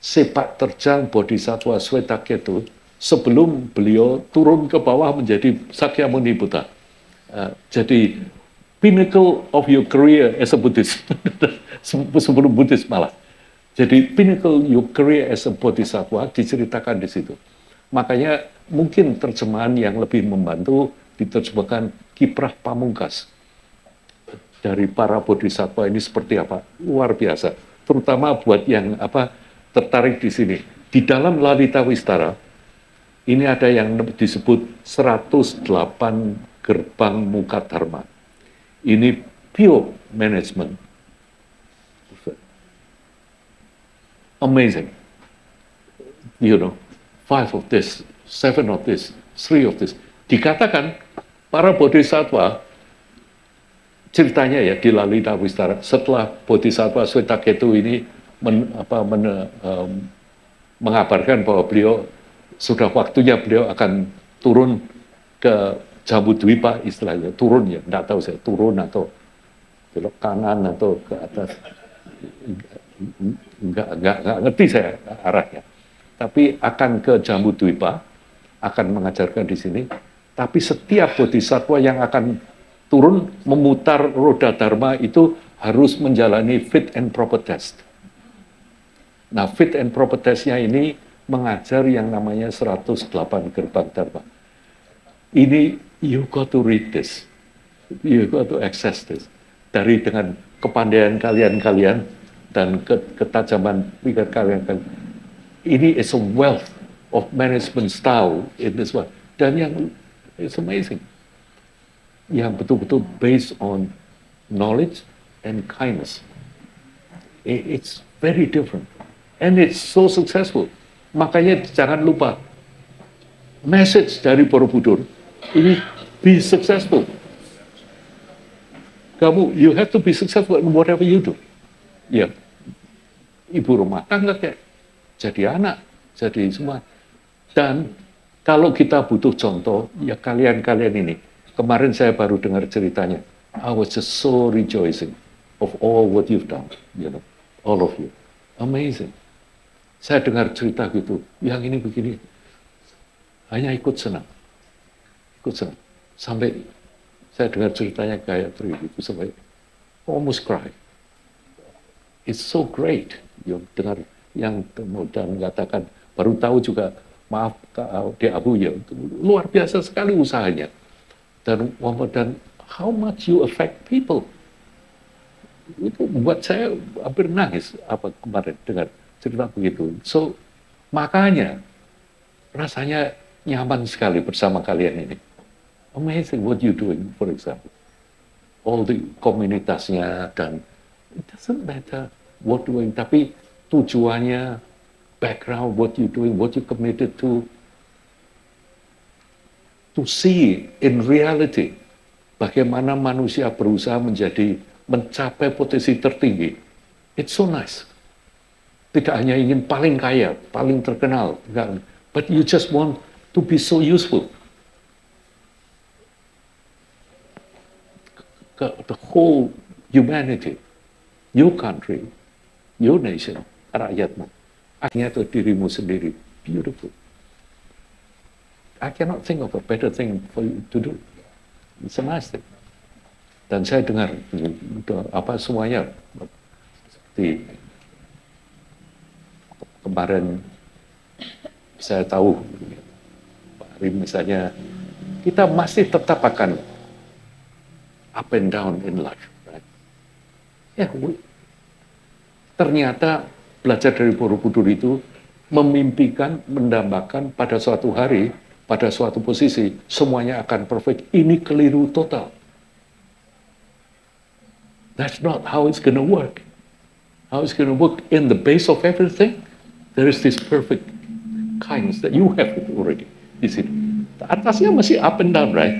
A: sepak terjang Bodhisattva Swetaketu sebelum beliau turun ke bawah menjadi Sakyamuni Buddha. Jadi pinnacle of your career as a Buddhist, sebelum Buddhis malah. Jadi pinnacle your career as a Bodhisattva diceritakan di situ. Makanya mungkin terjemahan yang lebih membantu diterjemahkan kiprah pamungkas dari para Bodhisattva ini seperti apa, luar biasa. Terutama buat yang tertarik di sini. Di dalam Lalita Wistara ini ada yang disebut 108 gerbang muka dharma. Ini pure management. Amazing. You know, 5 of this, 7 of this, 3 of this. Dikatakan para bodhisattva, ceritanya ya di Lalita Wistara, setelah Bodhisattva Swetaketu ini mengabarkan bahwa beliau sudah waktunya beliau akan turun ke Jambudwipa, istilahnya turun ya, tidak tahu saya turun atau belok kanan atau ke atas, enggak ngerti saya arahnya. Tapi akan ke Jambudwipa, akan mengajarkan di sini. Tapi setiap bodhisattva yang akan turun memutar roda dharma itu harus menjalani fit and proper test. Nah, fit and proper test-nya ini mengajar yang namanya 108 gerbang dharma. Ini you got to read this, you got to access this. Dengan kepandaian kalian dan ketajaman pikiran kalian. Ini is a wealth of management style in this one. Dan yang it's amazing. Yang betul-betul based on knowledge and kindness. It's very different. And it's so successful. Makanya jangan lupa, message dari Borobudur, ini be successful. You have to be successful in whatever you do. Ya, ibu rumah tangga kayak, jadi anak, jadi semua. Dan kalau kita butuh contoh, ya kalian-kalian ini. Kemarin saya baru dengar ceritanya. I was just so rejoicing of all what you've done, all of you. Amazing. Saya dengar cerita gitu, yang ini begini, hanya ikut senang. Sampai saya dengar ceritanya kayak gitu, sampai almost cry. It's so great. Dengar yang dan mengatakan, baru tahu juga, maaf di Abu ya, luar biasa sekali usahanya. Dan how much you affect people. Itu buat saya hampir nangis kemarin dengar cerita begitu. So, makanya rasanya nyaman sekali bersama kalian ini. Amazing what you doing, for example. All the komunitasnya, dan it doesn't matter what doing, tapi tujuannya, background, what you doing, what you committed to see in reality bagaimana manusia berusaha mencapai potensi tertinggi. It's so nice. Tidak hanya ingin paling kaya, paling terkenal, but you just want to be so useful. The whole humanity, your country, your nation, rakyatmu. Akhirnya itu dirimu sendiri. Beautiful. I cannot think of a better thing for you to do. It's a nice thing. Dan saya dengar semuanya seperti kemarin saya tahu Pak Rim misalnya, kita masih tetap akan up and down in life, right? Ya, ternyata belajar dari Borobudur itu memimpikan, mendambakan pada suatu hari, pada suatu posisi, semuanya akan perfect. Ini keliru total. That's not how it's going to work. How it's going to work in the base of everything, there is this perfect kindness that you have already di sini. Atasnya masih up and down, right?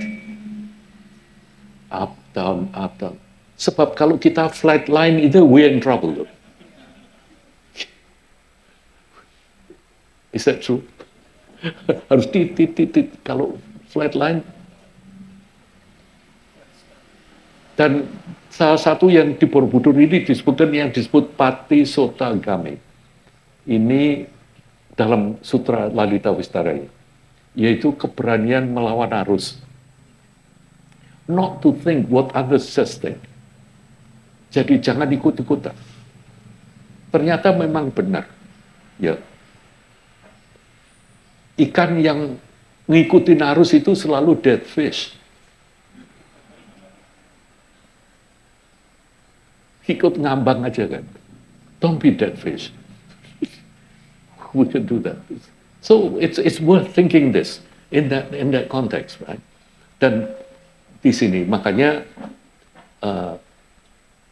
A: Up, down, up, down. Sebab kalau kita flat line itu, we're in trouble. Loh. Is that true? Harus titit kalau flat line. Dan salah satu yang di Borobudur ini disebutkan yang disebut Patisotagami. Ini dalam Sutra Lalita Vistara, yaitu keberanian melawan arus. Not to think what others just think. Jadi jangan ikut-ikutan. Ternyata memang benar. Ya. Ikan yang ngikutin arus itu selalu dead fish. Ikut ngambang aja kan. Don't be dead fish. We can do that. So it's worth thinking this in that context, right? Dan di sini makanya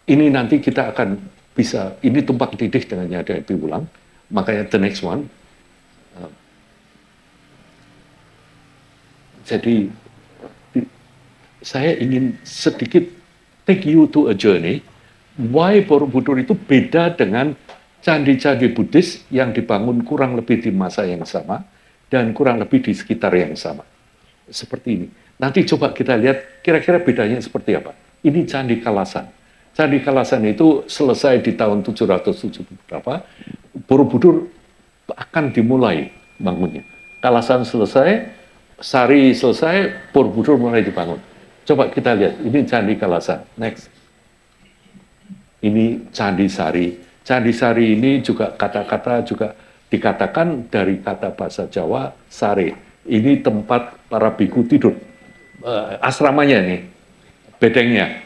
A: ini nanti kita akan bisa, ini tumpang tindih dengan ada ulang. Makanya the next one. Jadi saya ingin sedikit take you to a journey why Borobudur itu beda dengan candi-candi Buddhis yang dibangun kurang lebih di masa yang sama dan kurang lebih di sekitar yang sama. Seperti ini. Nanti coba kita lihat kira-kira bedanya seperti apa. Ini Candi Kalasan. Candi Kalasan itu selesai di tahun 770 berapa. Borobudur akan dimulai bangunnya. Kalasan selesai, Sari selesai, Borobudur mulai dibangun. Coba kita lihat, ini Candi Kalasan. Next. Ini Candi Sari. Candi Sari ini juga kata-kata juga dikatakan dari kata bahasa Jawa, Sari. Ini tempat para biku tidur. Asramanya nih, bedengnya.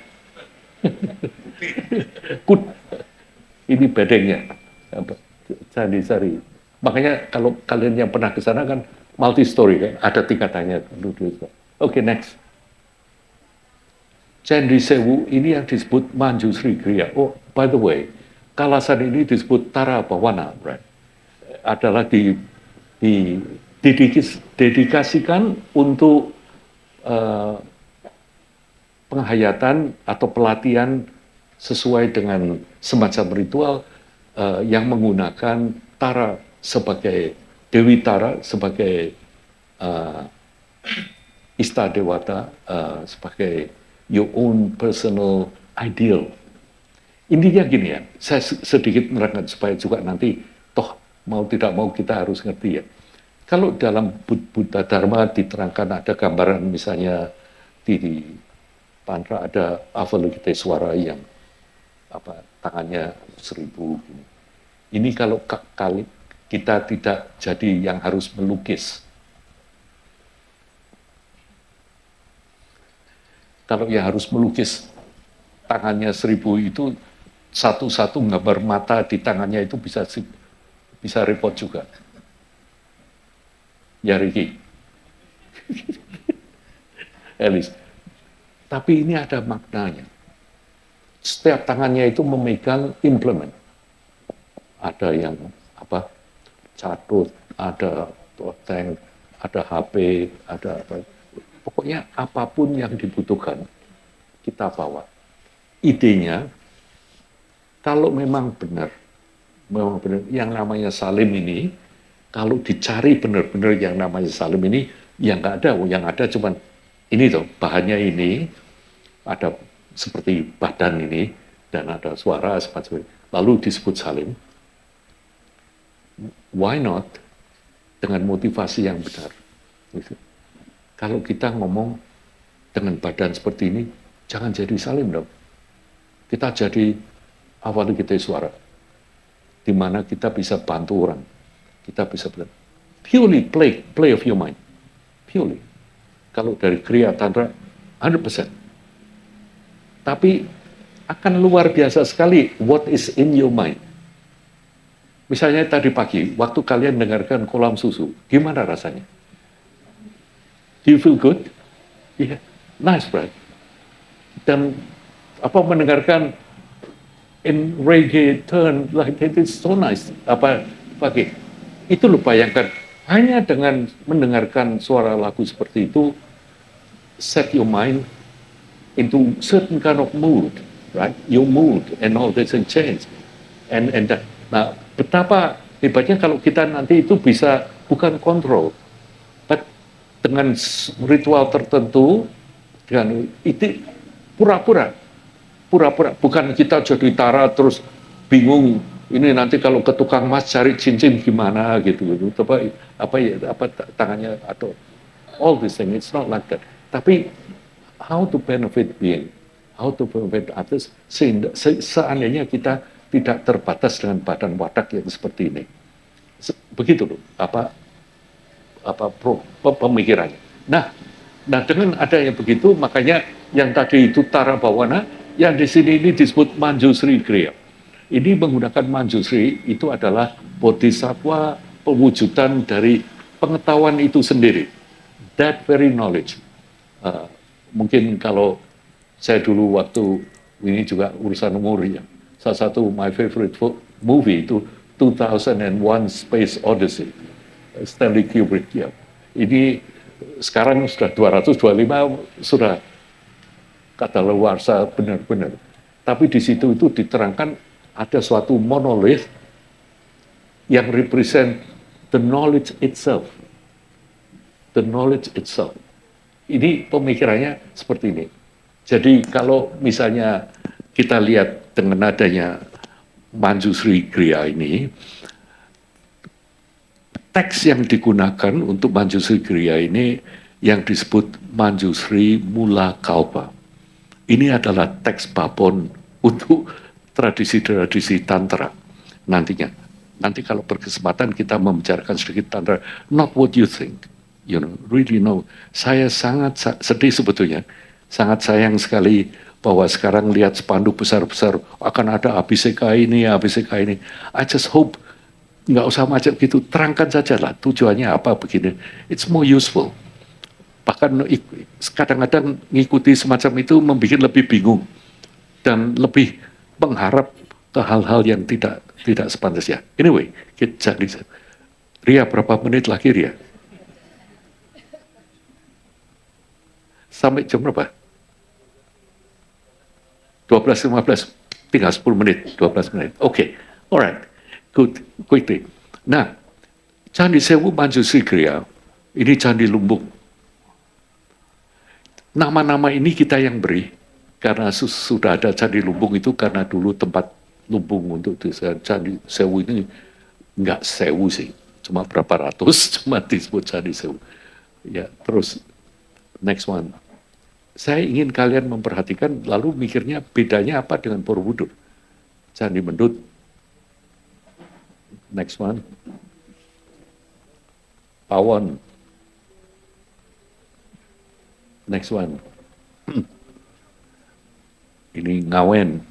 A: Ini bedengnya, Candi Sari. Makanya kalau kalian yang pernah ke sana kan multi story kan, ada tingkatannya. Oke, next. Candi Sewu ini yang disebut Manjusri Kriya. Oh, by the way, Kalasan ini disebut Tara Bhawana, right? Adalah dedikasikan untuk penghayatan atau pelatihan sesuai dengan semacam ritual yang menggunakan Tara sebagai Dewi Tara sebagai Ista Dewata sebagai your own personal ideal. Intinya gini ya, saya sedikit menerangkan supaya juga nanti toh mau tidak mau kita harus ngerti ya. Kalau dalam Buddha Dharma diterangkan ada gambaran misalnya di Tantra ada Avalokiteswara yang tangannya 1000 gini. Ini kalau kali kita tidak jadi yang harus melukis. Kalau yang harus melukis tangannya 1000 itu satu-satu gambar mata di tangannya itu bisa repot juga. Ya Ricky. Elis. Tapi ini ada maknanya. Setiap tangannya itu memegang implement. Ada yang catut, ada tank, ada HP, ada apa. Pokoknya apapun yang dibutuhkan kita bawa. Idenya kalau memang benar yang namanya salim ini, kalau dicari benar-benar yang namanya salim ini, yang nggak ada, yang ada cuman ini tuh bahannya ini. Ada seperti badan ini dan ada suara semacam itu. Lalu disebut salim. Why not dengan motivasi yang benar? Gitu. Kalau kita ngomong dengan badan seperti ini, jangan jadi salim dong. Kita jadi Avalokiteswara, di mana kita bisa bantu orang, kita bisa purely play of your mind, purely. Kalau dari Kriya Tantra 100%. Tapi akan luar biasa sekali what is in your mind. Misalnya tadi pagi, waktu kalian dengarkan kolam susu, gimana rasanya? Do you feel good? Yeah, nice, right? Dan mendengarkan in reggae turn like that is so nice. Pagi? Itu lu bayangkan, hanya dengan mendengarkan suara lagu seperti itu, set your mind into certain kind of mood, right? Your mood and all this and change. And that. Nah, betapa hebatnya kalau kita nanti itu bisa bukan kontrol, but dengan ritual tertentu, dengan itu pura-pura, bukan kita jadi tara terus bingung. Ini nanti kalau ke tukang emas cari cincin gimana gitu, tangannya atau all this thing. It's not like that. Tapi how to benefit being, how to benefit others, seandainya kita tidak terbatas dengan badan wadak yang seperti ini. Begitu loh, pemikirannya. Nah, dengan adanya begitu, makanya yang tadi itu Tara Bhawana, yang di sini ini disebut Manjusri Kriya. Ini menggunakan Manjusri, itu adalah bodhisattva pewujudan dari pengetahuan itu sendiri. That very knowledge. Mungkin kalau saya dulu waktu ini juga urusan umur ya, salah satu my favorite movie itu 2001 Space Odyssey, Stanley Kubrick ya. Ini sekarang sudah 225, sudah kadaluarsa benar-benar. Tapi di situ itu diterangkan ada suatu monolith yang represent the knowledge itself. The knowledge itself. Ini pemikirannya seperti ini. Jadi kalau misalnya kita lihat dengan adanya Manjusri Kriya ini, teks yang digunakan untuk Manjusri Kriya ini yang disebut Manjusri Mula Kalpa. Ini adalah teks babon untuk tradisi-tradisi Tantra nantinya. Nanti kalau berkesempatan kita membicarakan sedikit Tantra, not what you think. You know, really know. Saya sangat sedih sebetulnya, sangat sayang sekali bahwa sekarang lihat spanduk besar-besar akan ada ABCK ini, ABCK ini. I just hope nggak usah macam gitu, terangkan saja lah tujuannya apa begini. It's more useful. Bahkan kadang-kadang ngikuti semacam itu membuat lebih bingung dan lebih mengharap ke hal-hal yang tidak sepantasnya. Anyway, kita jadi Ria berapa menit lagi Ria? Sampai jam berapa? 12.15, tinggal 10 menit, 12 menit. Oke, alright, good, quickly. Nah, Candi Sewu Manjusri Kriya, ini Candi Lumbung. Nama-nama ini kita yang beri, karena sudah ada Candi Lumbung itu karena dulu tempat lumbung untuk Candi Sewu ini nggak sewu sih, cuma berapa ratus, cuma disebut Candi Sewu. Ya, terus next one. Saya ingin kalian memperhatikan, lalu mikirnya bedanya apa dengan Borobudur. Candi Mendut. Next one. Pawon. Next one. Ini Ngawen.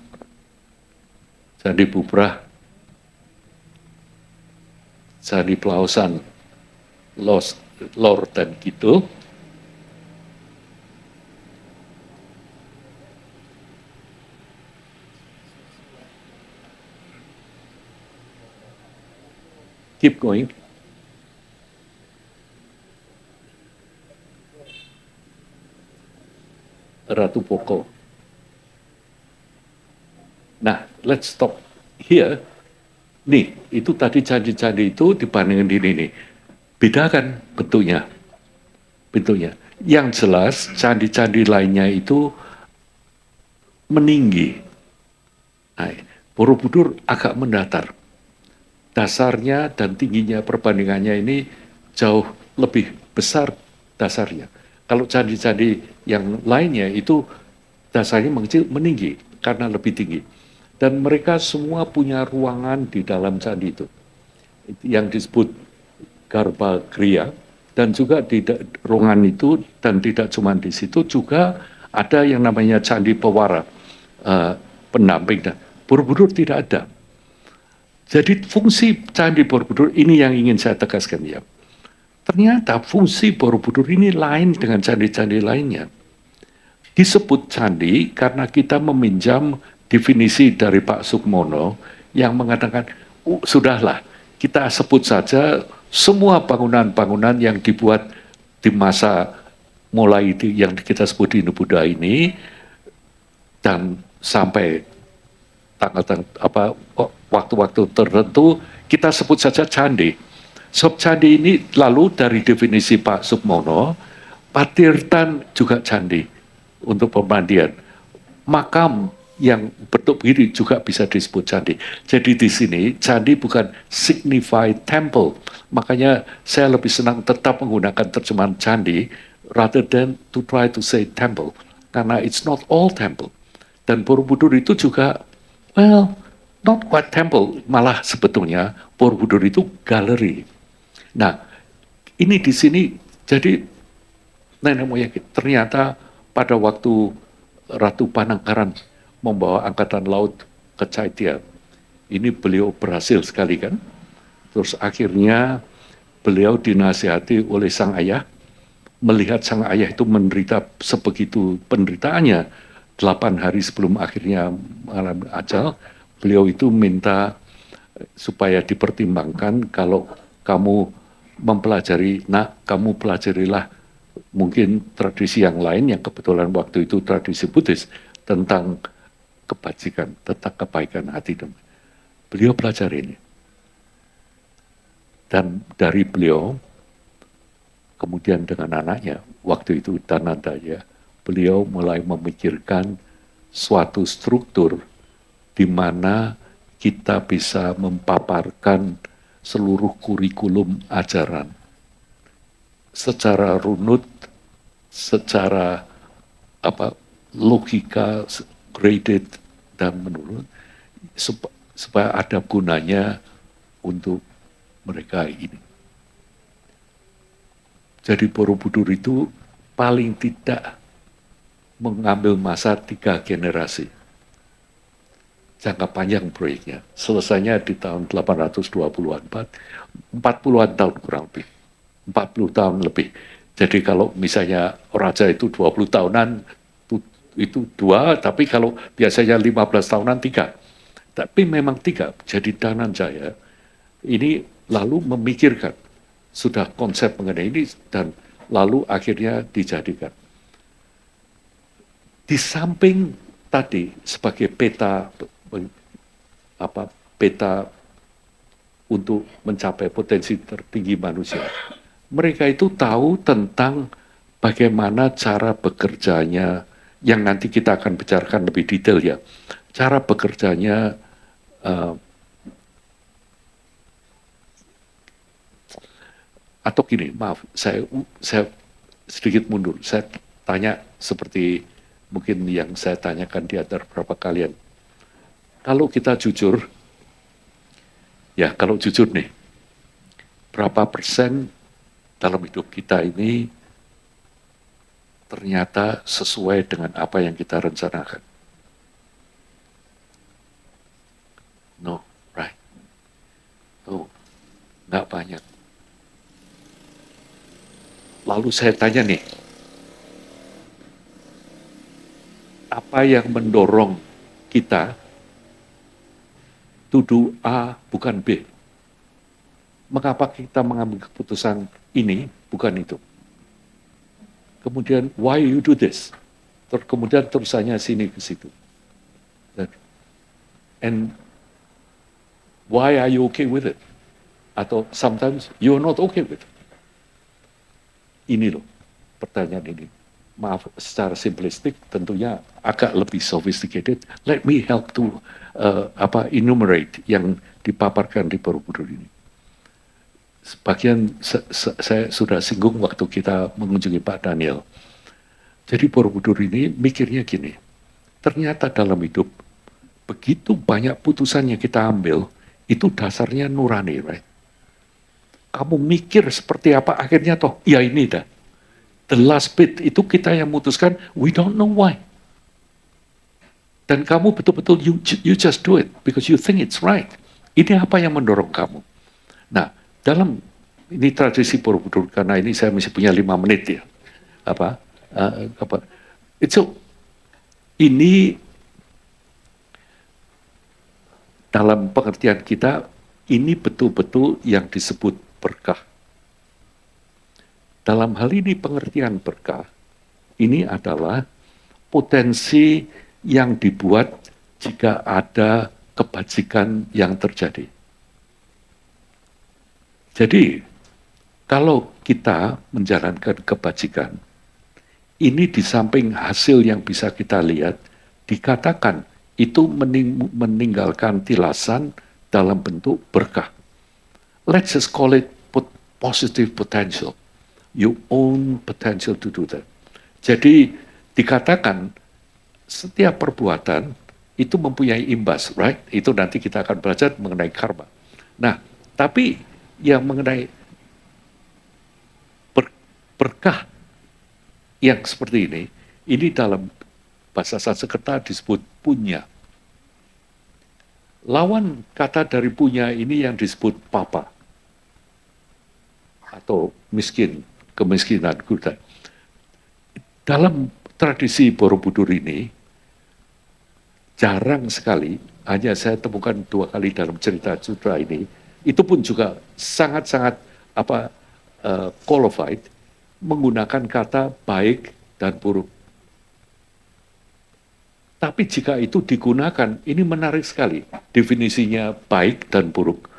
A: Candi Bubrah. Candi Pelausan. Lor dan gitu. Keep going. Ratu Poko. Nah, let's stop here. Nih, itu tadi candi-candi itu dibandingkan ini nih. Bedakan bentuknya. Bentuknya. Yang jelas, candi-candi lainnya itu meninggi. Nah, Borobudur agak mendatar. Dasarnya dan tingginya perbandingannya ini jauh lebih besar dasarnya. Kalau candi-candi yang lainnya itu dasarnya mengecil, meninggi karena lebih tinggi. Dan mereka semua punya ruangan di dalam candi itu. Yang disebut Garbha Griya. Dan juga di ruangan itu, dan tidak cuma di situ, juga ada yang namanya Candi Pewara, pendamping. Borobudur tidak ada. Jadi fungsi Candi Borobudur ini yang ingin saya tegaskan ya. Ternyata fungsi Borobudur ini lain dengan candi-candi lainnya. Disebut candi karena kita meminjam definisi dari Pak Sukmono yang mengatakan, sudahlah kita sebut saja semua bangunan-bangunan yang dibuat di masa mulai yang kita sebut di Hindu Buddha ini dan sampai waktu-waktu tertentu kita sebut saja candi. Sebab candi ini lalu dari definisi Pak Sukmono, Patirtan juga candi untuk pemandian. Makam yang bentuk begini juga bisa disebut candi. Jadi di sini candi bukan signify temple. Makanya saya lebih senang tetap menggunakan terjemahan candi rather than to try to say temple. Karena it's not all temple. Dan Borobudur itu juga, well, not quite temple. Malah sebetulnya Borobudur itu galeri. Nah, ini di sini jadi nenek moyang ternyata pada waktu Ratu Panangkaran membawa angkatan laut ke Chaitya, ini beliau berhasil sekali kan. Terus akhirnya beliau dinasihati oleh sang ayah, melihat sang ayah itu menderita sebegitu penderitaannya, 8 hari sebelum akhirnya mengalami ajal, beliau itu minta supaya dipertimbangkan kalau kamu mempelajari, kamu pelajarilah mungkin tradisi yang lain yang kebetulan waktu itu tradisi Buddhis tentang kebajikan, tentang kebaikan hati. Beliau pelajari ini. Dan dari beliau, kemudian dengan anaknya, waktu itu Danandaya, beliau mulai memikirkan suatu struktur di mana kita bisa mempaparkan seluruh kurikulum ajaran secara runut, secara logika, graded dan menurut, supaya ada gunanya untuk mereka ini. Jadi Borobudur itu paling tidak mengambil masa 3 generasi. Jangka panjang proyeknya. Selesainya di tahun 820-an, 40-an tahun kurang lebih. 40 tahun lebih. Jadi kalau misalnya raja itu 20 tahunan, itu 2, tapi kalau biasanya 15 tahunan 3. Tapi memang 3. Jadi Dananjaya ini lalu memikirkan sudah konsep mengenai ini dan lalu akhirnya dijadikan. Di samping tadi sebagai peta untuk mencapai potensi tertinggi manusia, mereka itu tahu tentang bagaimana cara bekerjanya, yang nanti kita akan bicarakan lebih detail ya, cara bekerjanya atau gini, maaf, saya sedikit mundur, saya tanya seperti mungkin yang saya tanyakan di antara beberapa kalian. Kalau kita jujur, ya kalau jujur nih, berapa persen dalam hidup kita ini ternyata sesuai dengan apa yang kita rencanakan? No, right? No, nggak banyak. Lalu saya tanya nih, apa yang mendorong kita to do A bukan B? Mengapa kita mengambil keputusan ini bukan itu? Kemudian why you do this? Kemudian terusannya sini ke situ. And why are you okay with it? Atau sometimes you're not okay with it. Ini loh pertanyaan ini. Maaf, secara simplistik tentunya agak lebih sophisticated. Let me help to enumerate yang dipaparkan di Borobudur ini. Sebagian saya sudah singgung waktu kita mengunjungi Pak Daniel. Jadi Borobudur ini mikirnya gini, ternyata dalam hidup begitu banyak putusan yang kita ambil, itu dasarnya nurani, right? Kamu mikir seperti apa, akhirnya toh, ya ini dah. The last bit itu kita yang memutuskan, we don't know why. Dan kamu betul-betul you just do it because you think it's right. Ini apa yang mendorong kamu? Nah, dalam ini tradisi Borobudur, karena ini saya masih punya 5 menit ya. Ini dalam pengertian kita, ini betul-betul yang disebut berkah. Dalam hal ini pengertian berkah, ini adalah potensi yang dibuat jika ada kebajikan yang terjadi. Jadi, kalau kita menjalankan kebajikan, ini di samping hasil yang bisa kita lihat, dikatakan itu meninggalkan tilasan dalam bentuk berkah. Let's just call it positive potential. You own potential to do that. Jadi dikatakan setiap perbuatan itu mempunyai imbas, right? Itu nanti kita akan belajar mengenai karma. Nah, tapi yang mengenai berkah yang seperti ini dalam bahasa Sanskerta disebut punya. Lawan kata dari punya ini yang disebut papa atau miskin, kemiskinan kuda. Dalam tradisi Borobudur ini jarang sekali, hanya saya temukan 2 kali dalam cerita sutra ini, itu pun juga sangat-sangat qualified menggunakan kata baik dan buruk. Tapi jika itu digunakan, ini menarik sekali definisinya baik dan buruk.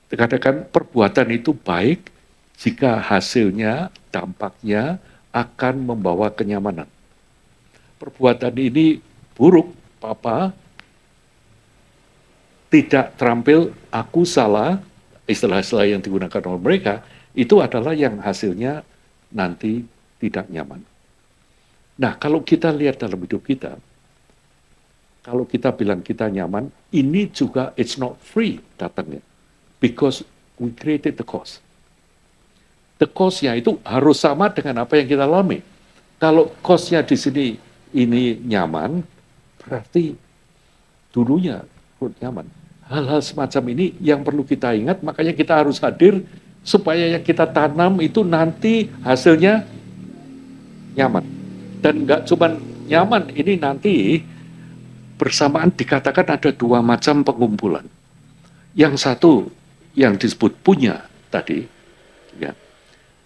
A: Dikatakan perbuatan itu baik jika hasilnya, dampaknya akan membawa kenyamanan. Perbuatan ini buruk, papa, tidak terampil, aku salah, istilah-istilah yang digunakan oleh mereka, itu adalah yang hasilnya nanti tidak nyaman. Nah, kalau kita lihat dalam hidup kita, kalau kita bilang kita nyaman, ini juga it's not free datangnya. Because we created the cost. The cost-nya itu harus sama dengan apa yang kita alami. Kalau kosnya di sini ini nyaman, berarti dulunya nyaman. Hal-hal semacam ini yang perlu kita ingat, makanya kita harus hadir supaya yang kita tanam itu nanti hasilnya nyaman. Dan nggak cuma nyaman, ini nanti bersamaan dikatakan ada dua macam pengumpulan. Yang satu yang disebut punya tadi, ya.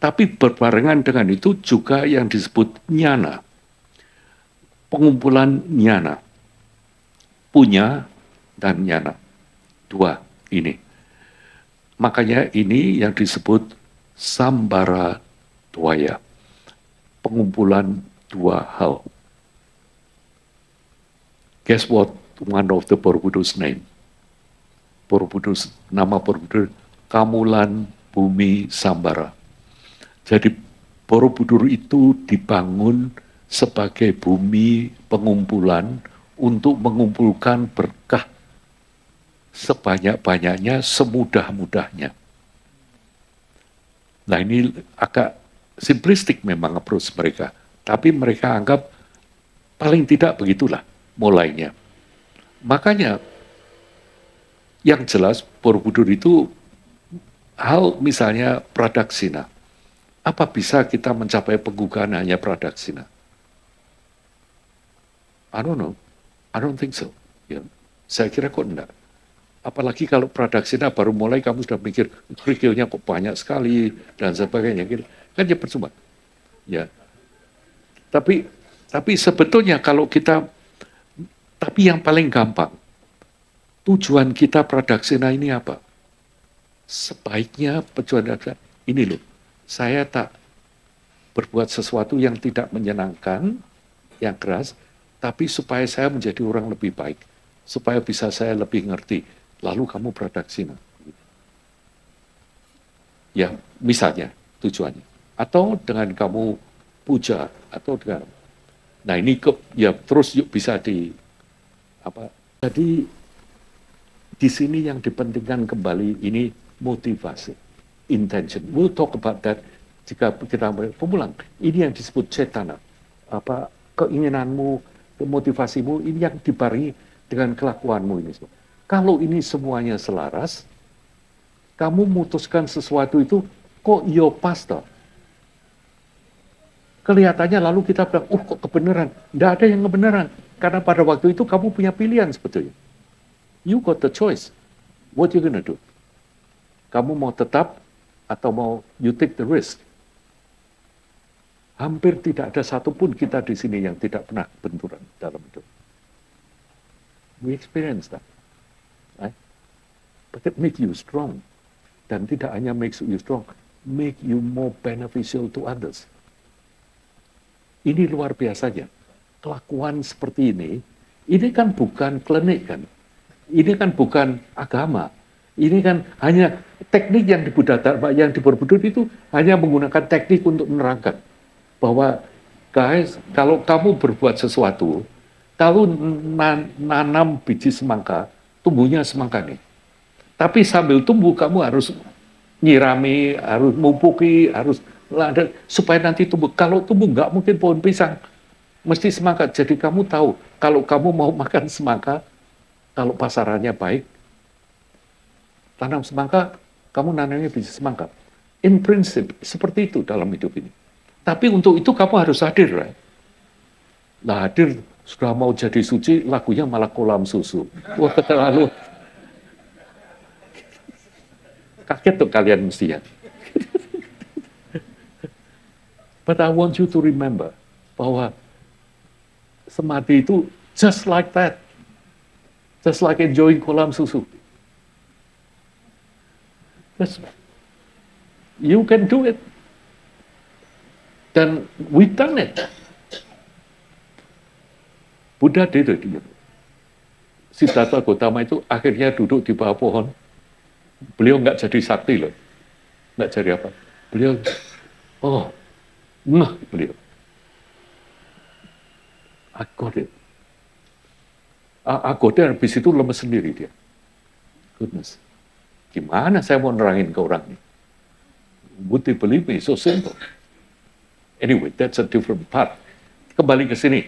A: Tapi berbarengan dengan itu juga yang disebut nyana. Pengumpulan nyana. Punya dan nyana. Dua ini. Makanya ini yang disebut sambara dwaya. Pengumpulan dua hal. Guess what one of the Borobudur's name? Borobudur's, nama Borobudur, Kamulan Bumi Sambara. Jadi Borobudur itu dibangun sebagai bumi pengumpulan untuk mengumpulkan berkah sebanyak-banyaknya, semudah-mudahnya. Nah ini agak simplistik memang approach mereka, tapi mereka anggap paling tidak begitulah mulainya. Makanya yang jelas Borobudur itu hal misalnya pradaksina. Apa bisa kita mencapai penggugaan hanya pradaksina? I don't know. I don't think so. Ya, saya kira kok enggak. Apalagi kalau pradaksina baru mulai kamu sudah mikir kerikilnya kok banyak sekali dan sebagainya. Kan ya percuma. Ya. Tapi sebetulnya kalau kita, tapi yang paling gampang, tujuan kita pradaksina ini apa? Sebaiknya tujuan ini loh. Saya tak berbuat sesuatu yang tidak menyenangkan, yang keras, tapi supaya saya menjadi orang lebih baik, supaya bisa saya lebih ngerti. Lalu kamu pradaksina. Ya, misalnya tujuannya. Atau dengan kamu puja, atau dengan, nah ini ya terus yuk bisa apa? Jadi di sini yang dipentingkan kembali ini motivasi. Intention. We'll talk about that jika kita pemulang. Ini yang disebut cetana. Apa keinginanmu, motivasimu ini yang dibarengi dengan kelakuanmu ini. Kalau ini semuanya selaras, kamu memutuskan sesuatu itu kok yo pastor. Kelihatannya lalu kita bilang, kok kebenaran. Tidak ada yang kebenaran. Karena pada waktu itu kamu punya pilihan sebetulnya. You got the choice. What you gonna do? Kamu mau tetap atau mau you take the risk? Hampir tidak ada satupun kita di sini yang tidak pernah benturan dalam hidup. We experience that. Right? But it make you strong. Dan tidak hanya makes you strong, make you more beneficial to others. Ini luar biasanya. Kelakuan seperti ini kan bukan klinik kan. Ini kan bukan agama. Ini kan hanya teknik yang di Borobudur itu hanya menggunakan teknik untuk menerangkan bahwa guys, kalau kamu berbuat sesuatu, kalau nanam biji semangka, tumbuhnya semangka nih. Tapi sambil tumbuh kamu harus nyirami, harus mupuki, harus ladang supaya nanti tumbuh. Kalau tumbuh nggak mungkin pohon pisang, mesti semangka. Jadi kamu tahu kalau kamu mau makan semangka, kalau pasarannya baik, tanam semangka, kamu nanamnya biji semangka. In prinsip, seperti itu dalam hidup ini. Tapi untuk itu kamu harus hadir, right? Nah hadir, sudah mau jadi suci, lagunya malah kolam susu. Wah, terlalu. Kaget tuh kalian mestinya. But I want you to remember, bahwa samadhi itu just like that. Just like enjoying kolam susu. You can do it. Dan we've done it. Buddha did it. Siddhartha Gautama itu akhirnya duduk di bawah pohon. Beliau nggak jadi sakti loh. Nggak jadi apa. Beliau, beliau. I got it. Agoda habis itu lemes sendiri dia. Goodness. Gimana saya mau nerangin ke orang ini? Would they believe me? So simple. Anyway, that's a different part. Kembali ke sini,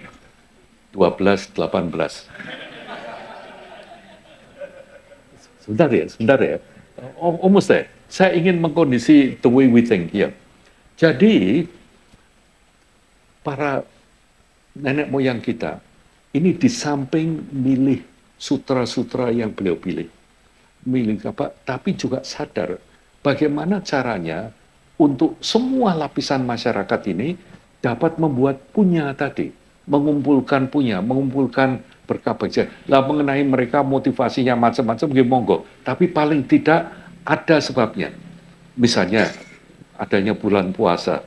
A: 12, 18. Sebentar ya. Almost there. Saya ingin mengkondisi the way we think here. Jadi, para nenek moyang kita, ini di samping milih sutra-sutra yang beliau pilih, milih apa, tapi juga sadar bagaimana caranya untuk semua lapisan masyarakat ini dapat membuat punya tadi, mengumpulkan punya, mengumpulkan berkah bahagia. Lah mengenai mereka motivasinya macam-macam, monggo. Tapi paling tidak ada sebabnya. Misalnya adanya bulan puasa,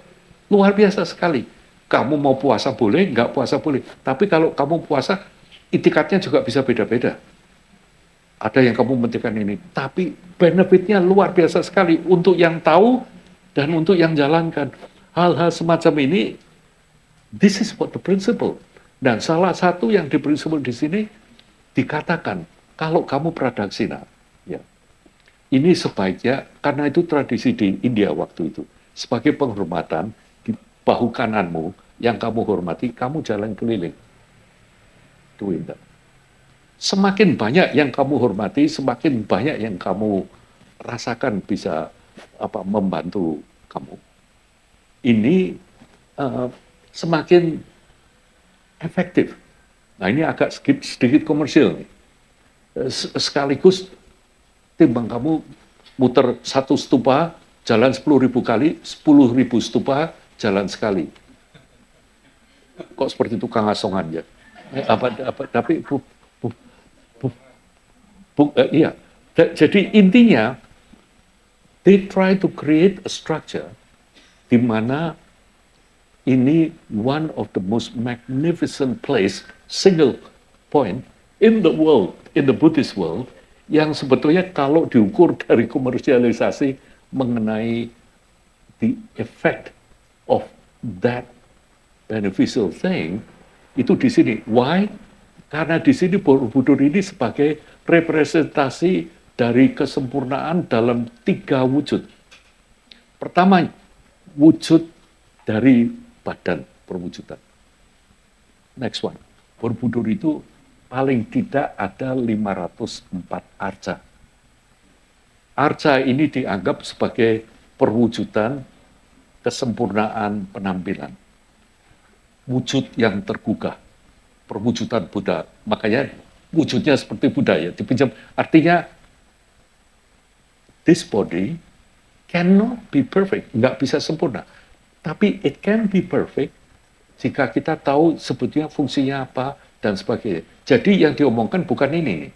A: luar biasa sekali. Kamu mau puasa boleh, nggak puasa boleh. Tapi kalau kamu puasa, itikadnya juga bisa beda-beda. Ada yang kamu menentukan ini, tapi benefitnya luar biasa sekali untuk yang tahu dan untuk yang jalankan. Hal-hal semacam ini, this is what the principle. Dan salah satu yang di principle di sini dikatakan, kalau kamu pradaksina, ya, ini sebaiknya, karena itu tradisi di India waktu itu, sebagai penghormatan, di bahu kananmu, yang kamu hormati, kamu jalan keliling. Doing that. Semakin banyak yang kamu hormati, semakin banyak yang kamu rasakan bisa membantu kamu. Ini semakin efektif. Nah ini agak sedikit komersil nih. Sekaligus timbang kamu muter satu stupa, jalan 10.000 kali, 10.000 stupa, jalan sekali. Kok seperti tukang asongan ya? Tapi iya. Jadi intinya, they try to create a structure di mana ini one of the most magnificent place, single point in the world, in the Buddhist world, yang sebetulnya kalau diukur dari komersialisasi mengenai the effect of that beneficial thing, itu di sini. Why? Karena di sini Borobudur ini sebagai representasi dari kesempurnaan dalam 3 wujud. Pertama, wujud dari badan perwujudan. Next one, Borobudur itu paling tidak ada 504 arca. Arca ini dianggap sebagai perwujudan kesempurnaan penampilan. Wujud yang tergugah, perwujudan Buddha. Makanya wujudnya seperti Buddha ya, dipinjam. Artinya, this body cannot be perfect, nggak bisa sempurna. Tapi it can be perfect jika kita tahu sebetulnya fungsinya apa dan sebagainya. Jadi yang diomongkan bukan ini,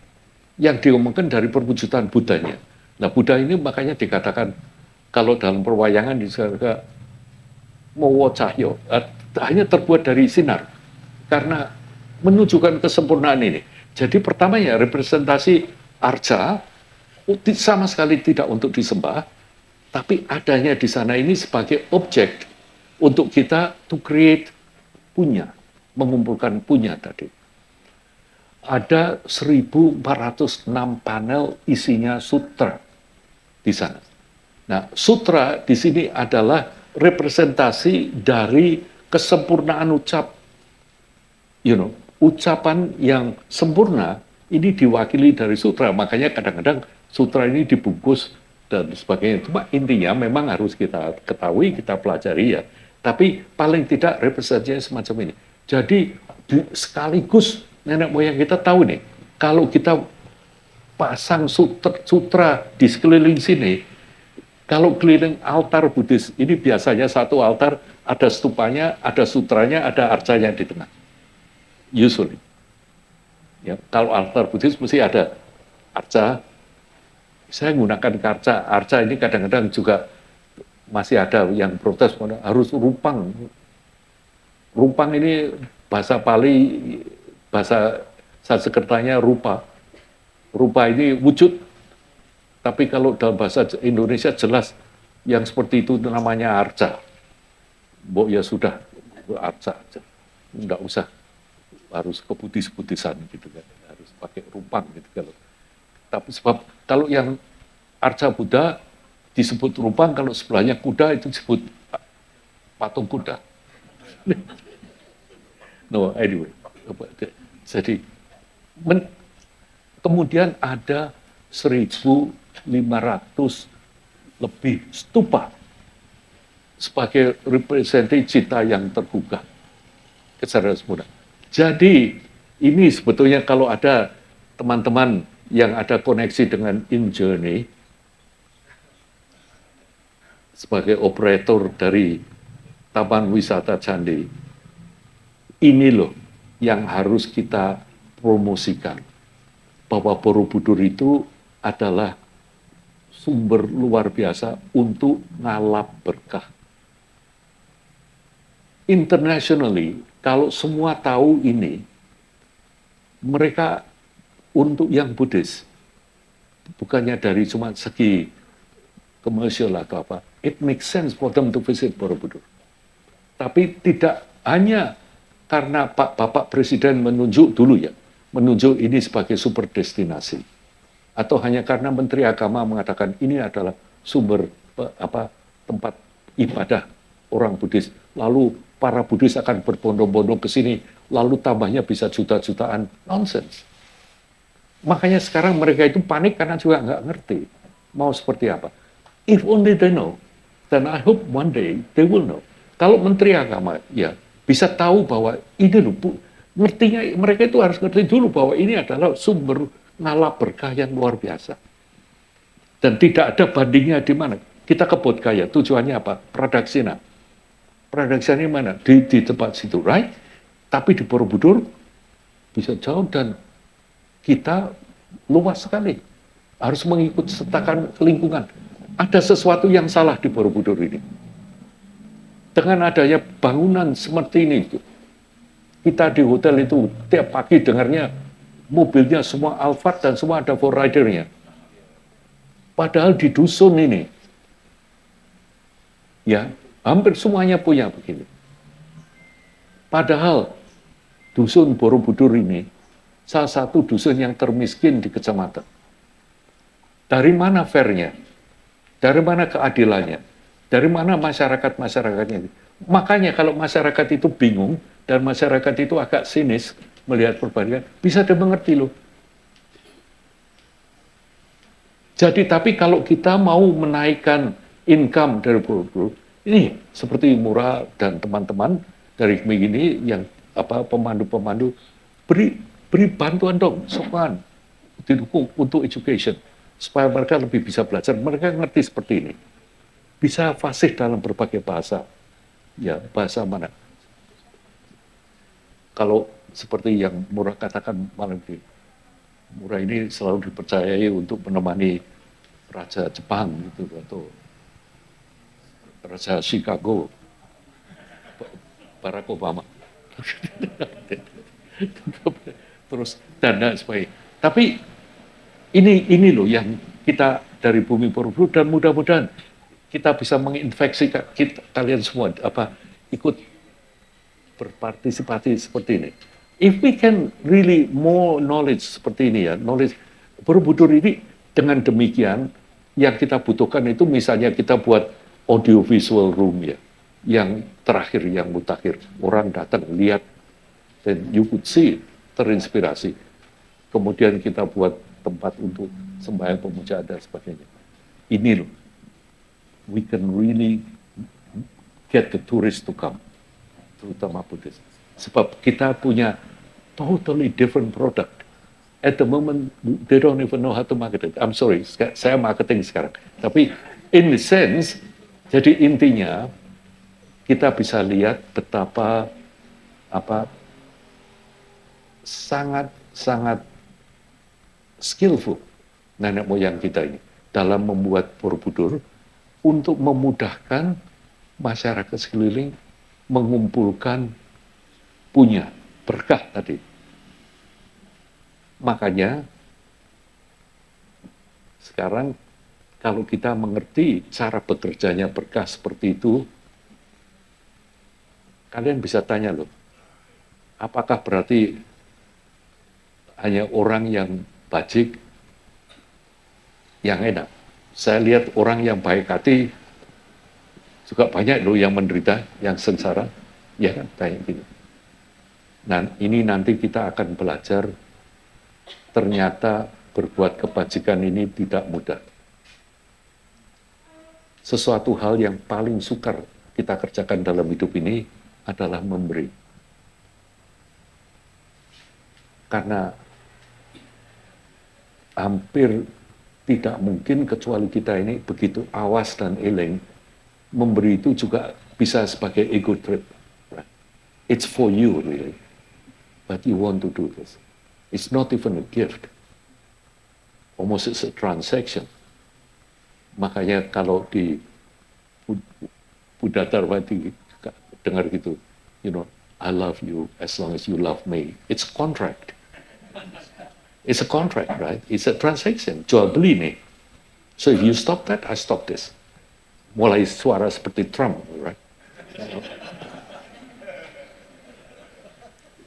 A: yang diomongkan dari perwujudan Buddhanya. Nah Buddha ini makanya dikatakan kalau dalam perwayangan disebut mowo cahyo, hanya terbuat dari sinar karena menunjukkan kesempurnaan ini. Jadi pertama ya representasi arca sama sekali tidak untuk disembah, tapi adanya di sana ini sebagai objek untuk kita to create punya, mengumpulkan punya tadi. Ada 1.406 panel isinya sutra di sana. Nah, sutra di sini adalah representasi dari kesempurnaan ucapan yang sempurna ini diwakili dari sutra. Makanya kadang-kadang sutra ini dibungkus dan sebagainya. Cuma intinya memang harus kita ketahui, kita pelajari ya. Tapi paling tidak representasinya semacam ini. Jadi sekaligus nenek moyang kita tahu nih, kalau kita pasang sutra di sekeliling sini, kalau keliling altar Buddhis, ini biasanya satu altar ada stupanya, ada sutranya, ada arcanya di tengah. Usually. Ya, kalau altar Buddhis mesti ada arca. Saya menggunakan arca. Arca ini kadang-kadang juga masih ada yang protes harus rupang. Rupang ini bahasa Pali, bahasa Sanskertanya rupa. Rupa ini wujud. Tapi kalau dalam bahasa Indonesia jelas yang seperti itu namanya arca. Mbok ya sudah arca aja. Enggak usah harus ke Buddhis-Buddhisan gitu kan. Harus pakai rupang gitu kalau. Tapi sebab kalau yang arca Buddha disebut rupang, kalau sebelahnya kuda itu disebut patung kuda. No, anyway. Jadi, kemudian ada 1.500 lebih stupa sebagai representasi cita yang tergugah kecerdasan muda. Jadi, ini sebetulnya kalau ada teman-teman yang ada koneksi dengan InJourney sebagai operator dari Taman Wisata Candi, ini loh yang harus kita promosikan, bahwa Borobudur itu adalah sumber luar biasa untuk ngalap berkah. Internationally, kalau semua tahu ini, mereka untuk yang Buddhis, bukannya dari cuma segi komersial atau apa, it makes sense for them to visit Borobudur. Tapi tidak hanya karena Bapak Presiden menunjuk dulu ya, menunjuk ini sebagai super destinasi, atau hanya karena Menteri Agama mengatakan ini adalah sumber tempat ibadah orang Buddhis, lalu para Buddhis akan berbondong-bondong ke sini, lalu tambahnya bisa juta-jutaan, nonsense. Makanya sekarang mereka itu panik karena juga nggak ngerti mau seperti apa. If only they know, then I hope one day they will know. Kalau Menteri Agama ya bisa tahu bahwa ini loh, ngertinya mereka itu harus ngerti dulu bahwa ini adalah sumber ngalap berkah yang luar biasa. Dan tidak ada bandingnya di mana. Kita ke Bodhgaya, tujuannya apa? Pradaksina. Pradaksina mana? Di tempat situ, right? Tapi di Borobudur bisa jauh dan kita luas sekali. Harus mengikut sertakan lingkungan. Ada sesuatu yang salah di Borobudur ini. Dengan adanya bangunan seperti ini, kita di hotel itu tiap pagi dengarnya mobilnya semua Alphard dan semua ada 4Rider-nya. Padahal di dusun ini, ya hampir semuanya punya begini. Padahal dusun Borobudur ini salah satu dusun yang termiskin di kecamatan. Dari mana fair-nya? Dari mana keadilannya? Dari mana masyarakat-masyarakatnya? Makanya kalau masyarakat itu bingung dan masyarakat itu agak sinis melihat perbandingan, bisa dimengerti loh. Jadi tapi kalau kita mau menaikkan income dari Borobudur, ini seperti Murah dan teman-teman dari KMI ini yang pemandu-pemandu beri bantuan dong, sopan didukung untuk education supaya mereka lebih bisa belajar, mereka ngerti seperti ini. Bisa fasih dalam berbagai bahasa. Ya, bahasa mana? Kalau seperti yang Murah katakan malam ini, Murah ini selalu dipercayai untuk menemani Raja Jepang gitu, atau Raja Chicago, Barack Obama. Terus dan sebagainya. Tapi ini loh yang kita dari Bumi Borobudur, dan mudah-mudahan kita bisa menginfeksi kalian semua ikut berpartisipasi seperti ini. If we can really more knowledge seperti ini ya, knowledge Borobudur ini, dengan demikian yang kita butuhkan itu misalnya kita buat audiovisual room ya, yang terakhir, yang mutakhir, orang datang lihat dan you could see, terinspirasi. Kemudian kita buat tempat untuk sembahyang pemujaan dan sebagainya. Ini loh, we can really get the tourists to come, terutama Buddhis. Sebab kita punya totally different product. At the moment, they don't even know how to market it. I'm sorry, saya marketing sekarang. Tapi in the sense, jadi intinya kita bisa lihat betapa sangat skillful nenek moyang kita ini dalam membuat Borobudur untuk memudahkan masyarakat sekeliling mengumpulkan punya berkah tadi. Makanya sekarang kalau kita mengerti cara bekerjanya berkah seperti itu, kalian bisa tanya loh, apakah berarti hanya orang yang bajik yang enak? Saya lihat orang yang baik hati juga banyak loh yang menderita, yang sengsara, ya kan, kayak gitu. Nah, ini nanti kita akan belajar ternyata berbuat kebajikan ini tidak mudah. Sesuatu hal yang paling sukar kita kerjakan dalam hidup ini adalah memberi. Karena hampir tidak mungkin kecuali kita ini begitu awas dan eling, memberi itu juga bisa sebagai ego trip. It's for you really, but you want to do this. It's not even a gift. Almost it's a transaction. Makanya kalau di Buddha Dharma dengar gitu, I love you as long as you love me. It's a contract. It's a contract, right? It's a transaction. Jual beli nih. So if you stop that, I stop this. Mulai suara seperti Trump, right?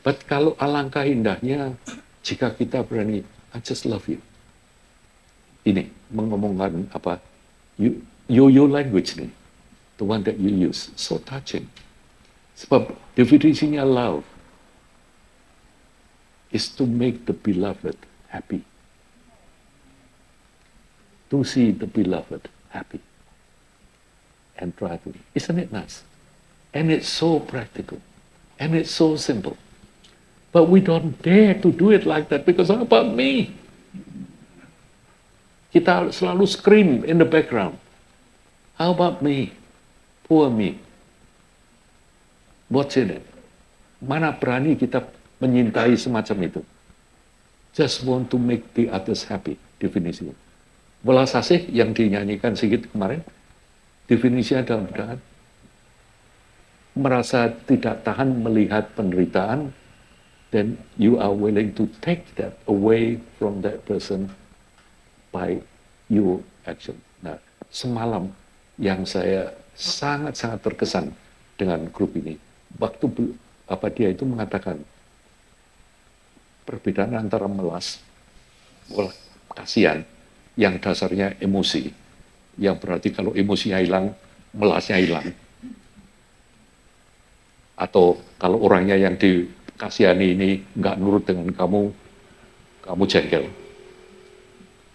A: But kalau alangkah indahnya jika kita berani, I just love you. Ini mengomongkan apa? Your language nih, the one that you use, so touching. Sebab definisinya love is to make the beloved happy. To see the beloved happy. And try to, isn't it nice? And it's so practical. And it's so simple. But we don't dare to do it like that because how about me? Kita selalu scream in the background. How about me? Poor me. What's in it? Mana berani kita menyintai semacam itu? Just want to make the others happy, definisinya. Welas asih yang dinyanyikan Sigit kemarin, definisinya dalam merasa tidak tahan melihat penderitaan, then you are willing to take that away from that person by your action. Nah, semalam yang saya sangat-sangat terkesan dengan grup ini, waktu dia itu mengatakan perbedaan antara melas, kasihan, yang dasarnya emosi, yang berarti kalau emosinya hilang, melasnya hilang. Atau kalau orangnya yang dikasihani ini nggak nurut dengan kamu, kamu jengkel.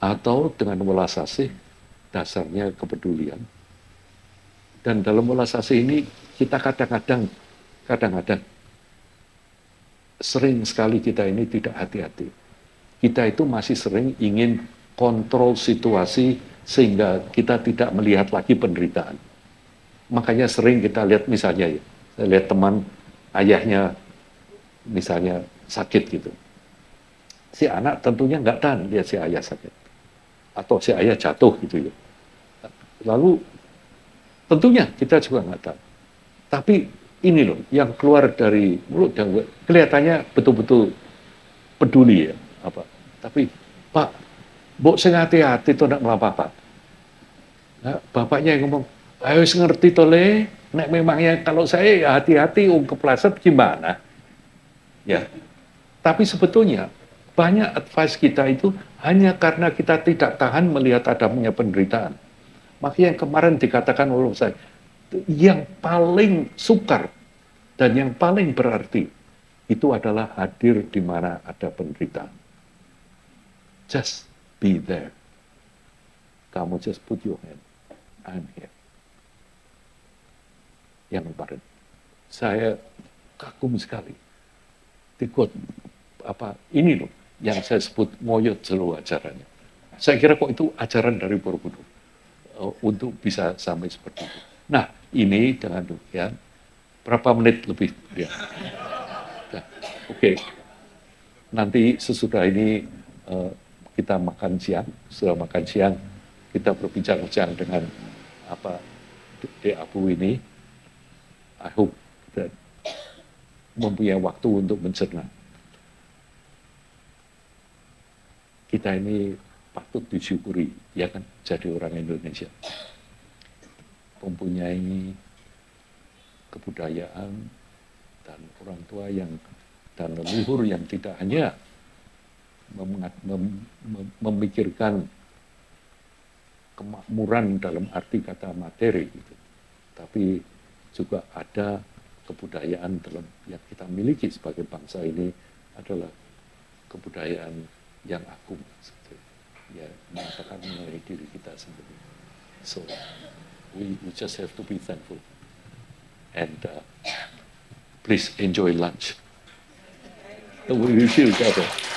A: Atau dengan welas asih, dasarnya kepedulian. Dan dalam welas asih ini, kita kadang-kadang, sering sekali kita ini tidak hati-hati. Kita itu masih sering ingin kontrol situasi sehingga kita tidak melihat lagi penderitaan. Makanya sering kita lihat misalnya, saya lihat teman ayahnya misalnya sakit gitu. Si anak tentunya nggak tahan lihat si ayah sakit. Atau si ayah jatuh gitu ya. Lalu tentunya kita juga nggak tahan. Tapi ini loh, yang keluar dari mulut dan kelihatannya betul-betul peduli ya. Tapi Pak, mbok sing hati-hati to nek apa-apa. Nah, bapaknya yang ngomong, ayo ngerti to le, nek memangnya kalau saya ya hati-hati kepleset gimana? Ya. Tapi sebetulnya banyak advice kita itu hanya karena kita tidak tahan melihat adanya penderitaan. Makanya yang kemarin dikatakan oleh saya, yang paling sukar dan yang paling berarti itu adalah hadir di mana ada penderitaan. Just be there. Kamu just put your hand. I'm here. Yang kemarin saya kagum sekali. Tikut ini loh yang saya sebut ngoyot jelo ajarannya. Saya kira kok itu ajaran dari Borobudur untuk bisa sampai seperti itu. Nah, ini dengan demikian berapa menit lebih ya. Nah, oke. Nanti sesudah ini kita makan siang, setelah makan siang kita berbincang-bincang dengan Dek Abu ini. I hope that mempunyai waktu untuk mencerna. Kita ini patut disyukuri, ya kan, jadi orang Indonesia. Mempunyai kebudayaan dan orang tua dan leluhur yang tidak hanya memikirkan kemakmuran dalam arti kata materi, gitu. Tapi juga ada kebudayaan dalam yang kita miliki sebagai bangsa ini adalah kebudayaan yang agung, ya, mengatakan mengenai diri kita sendiri. So we just have to be thankful and please enjoy lunch. We will see each other.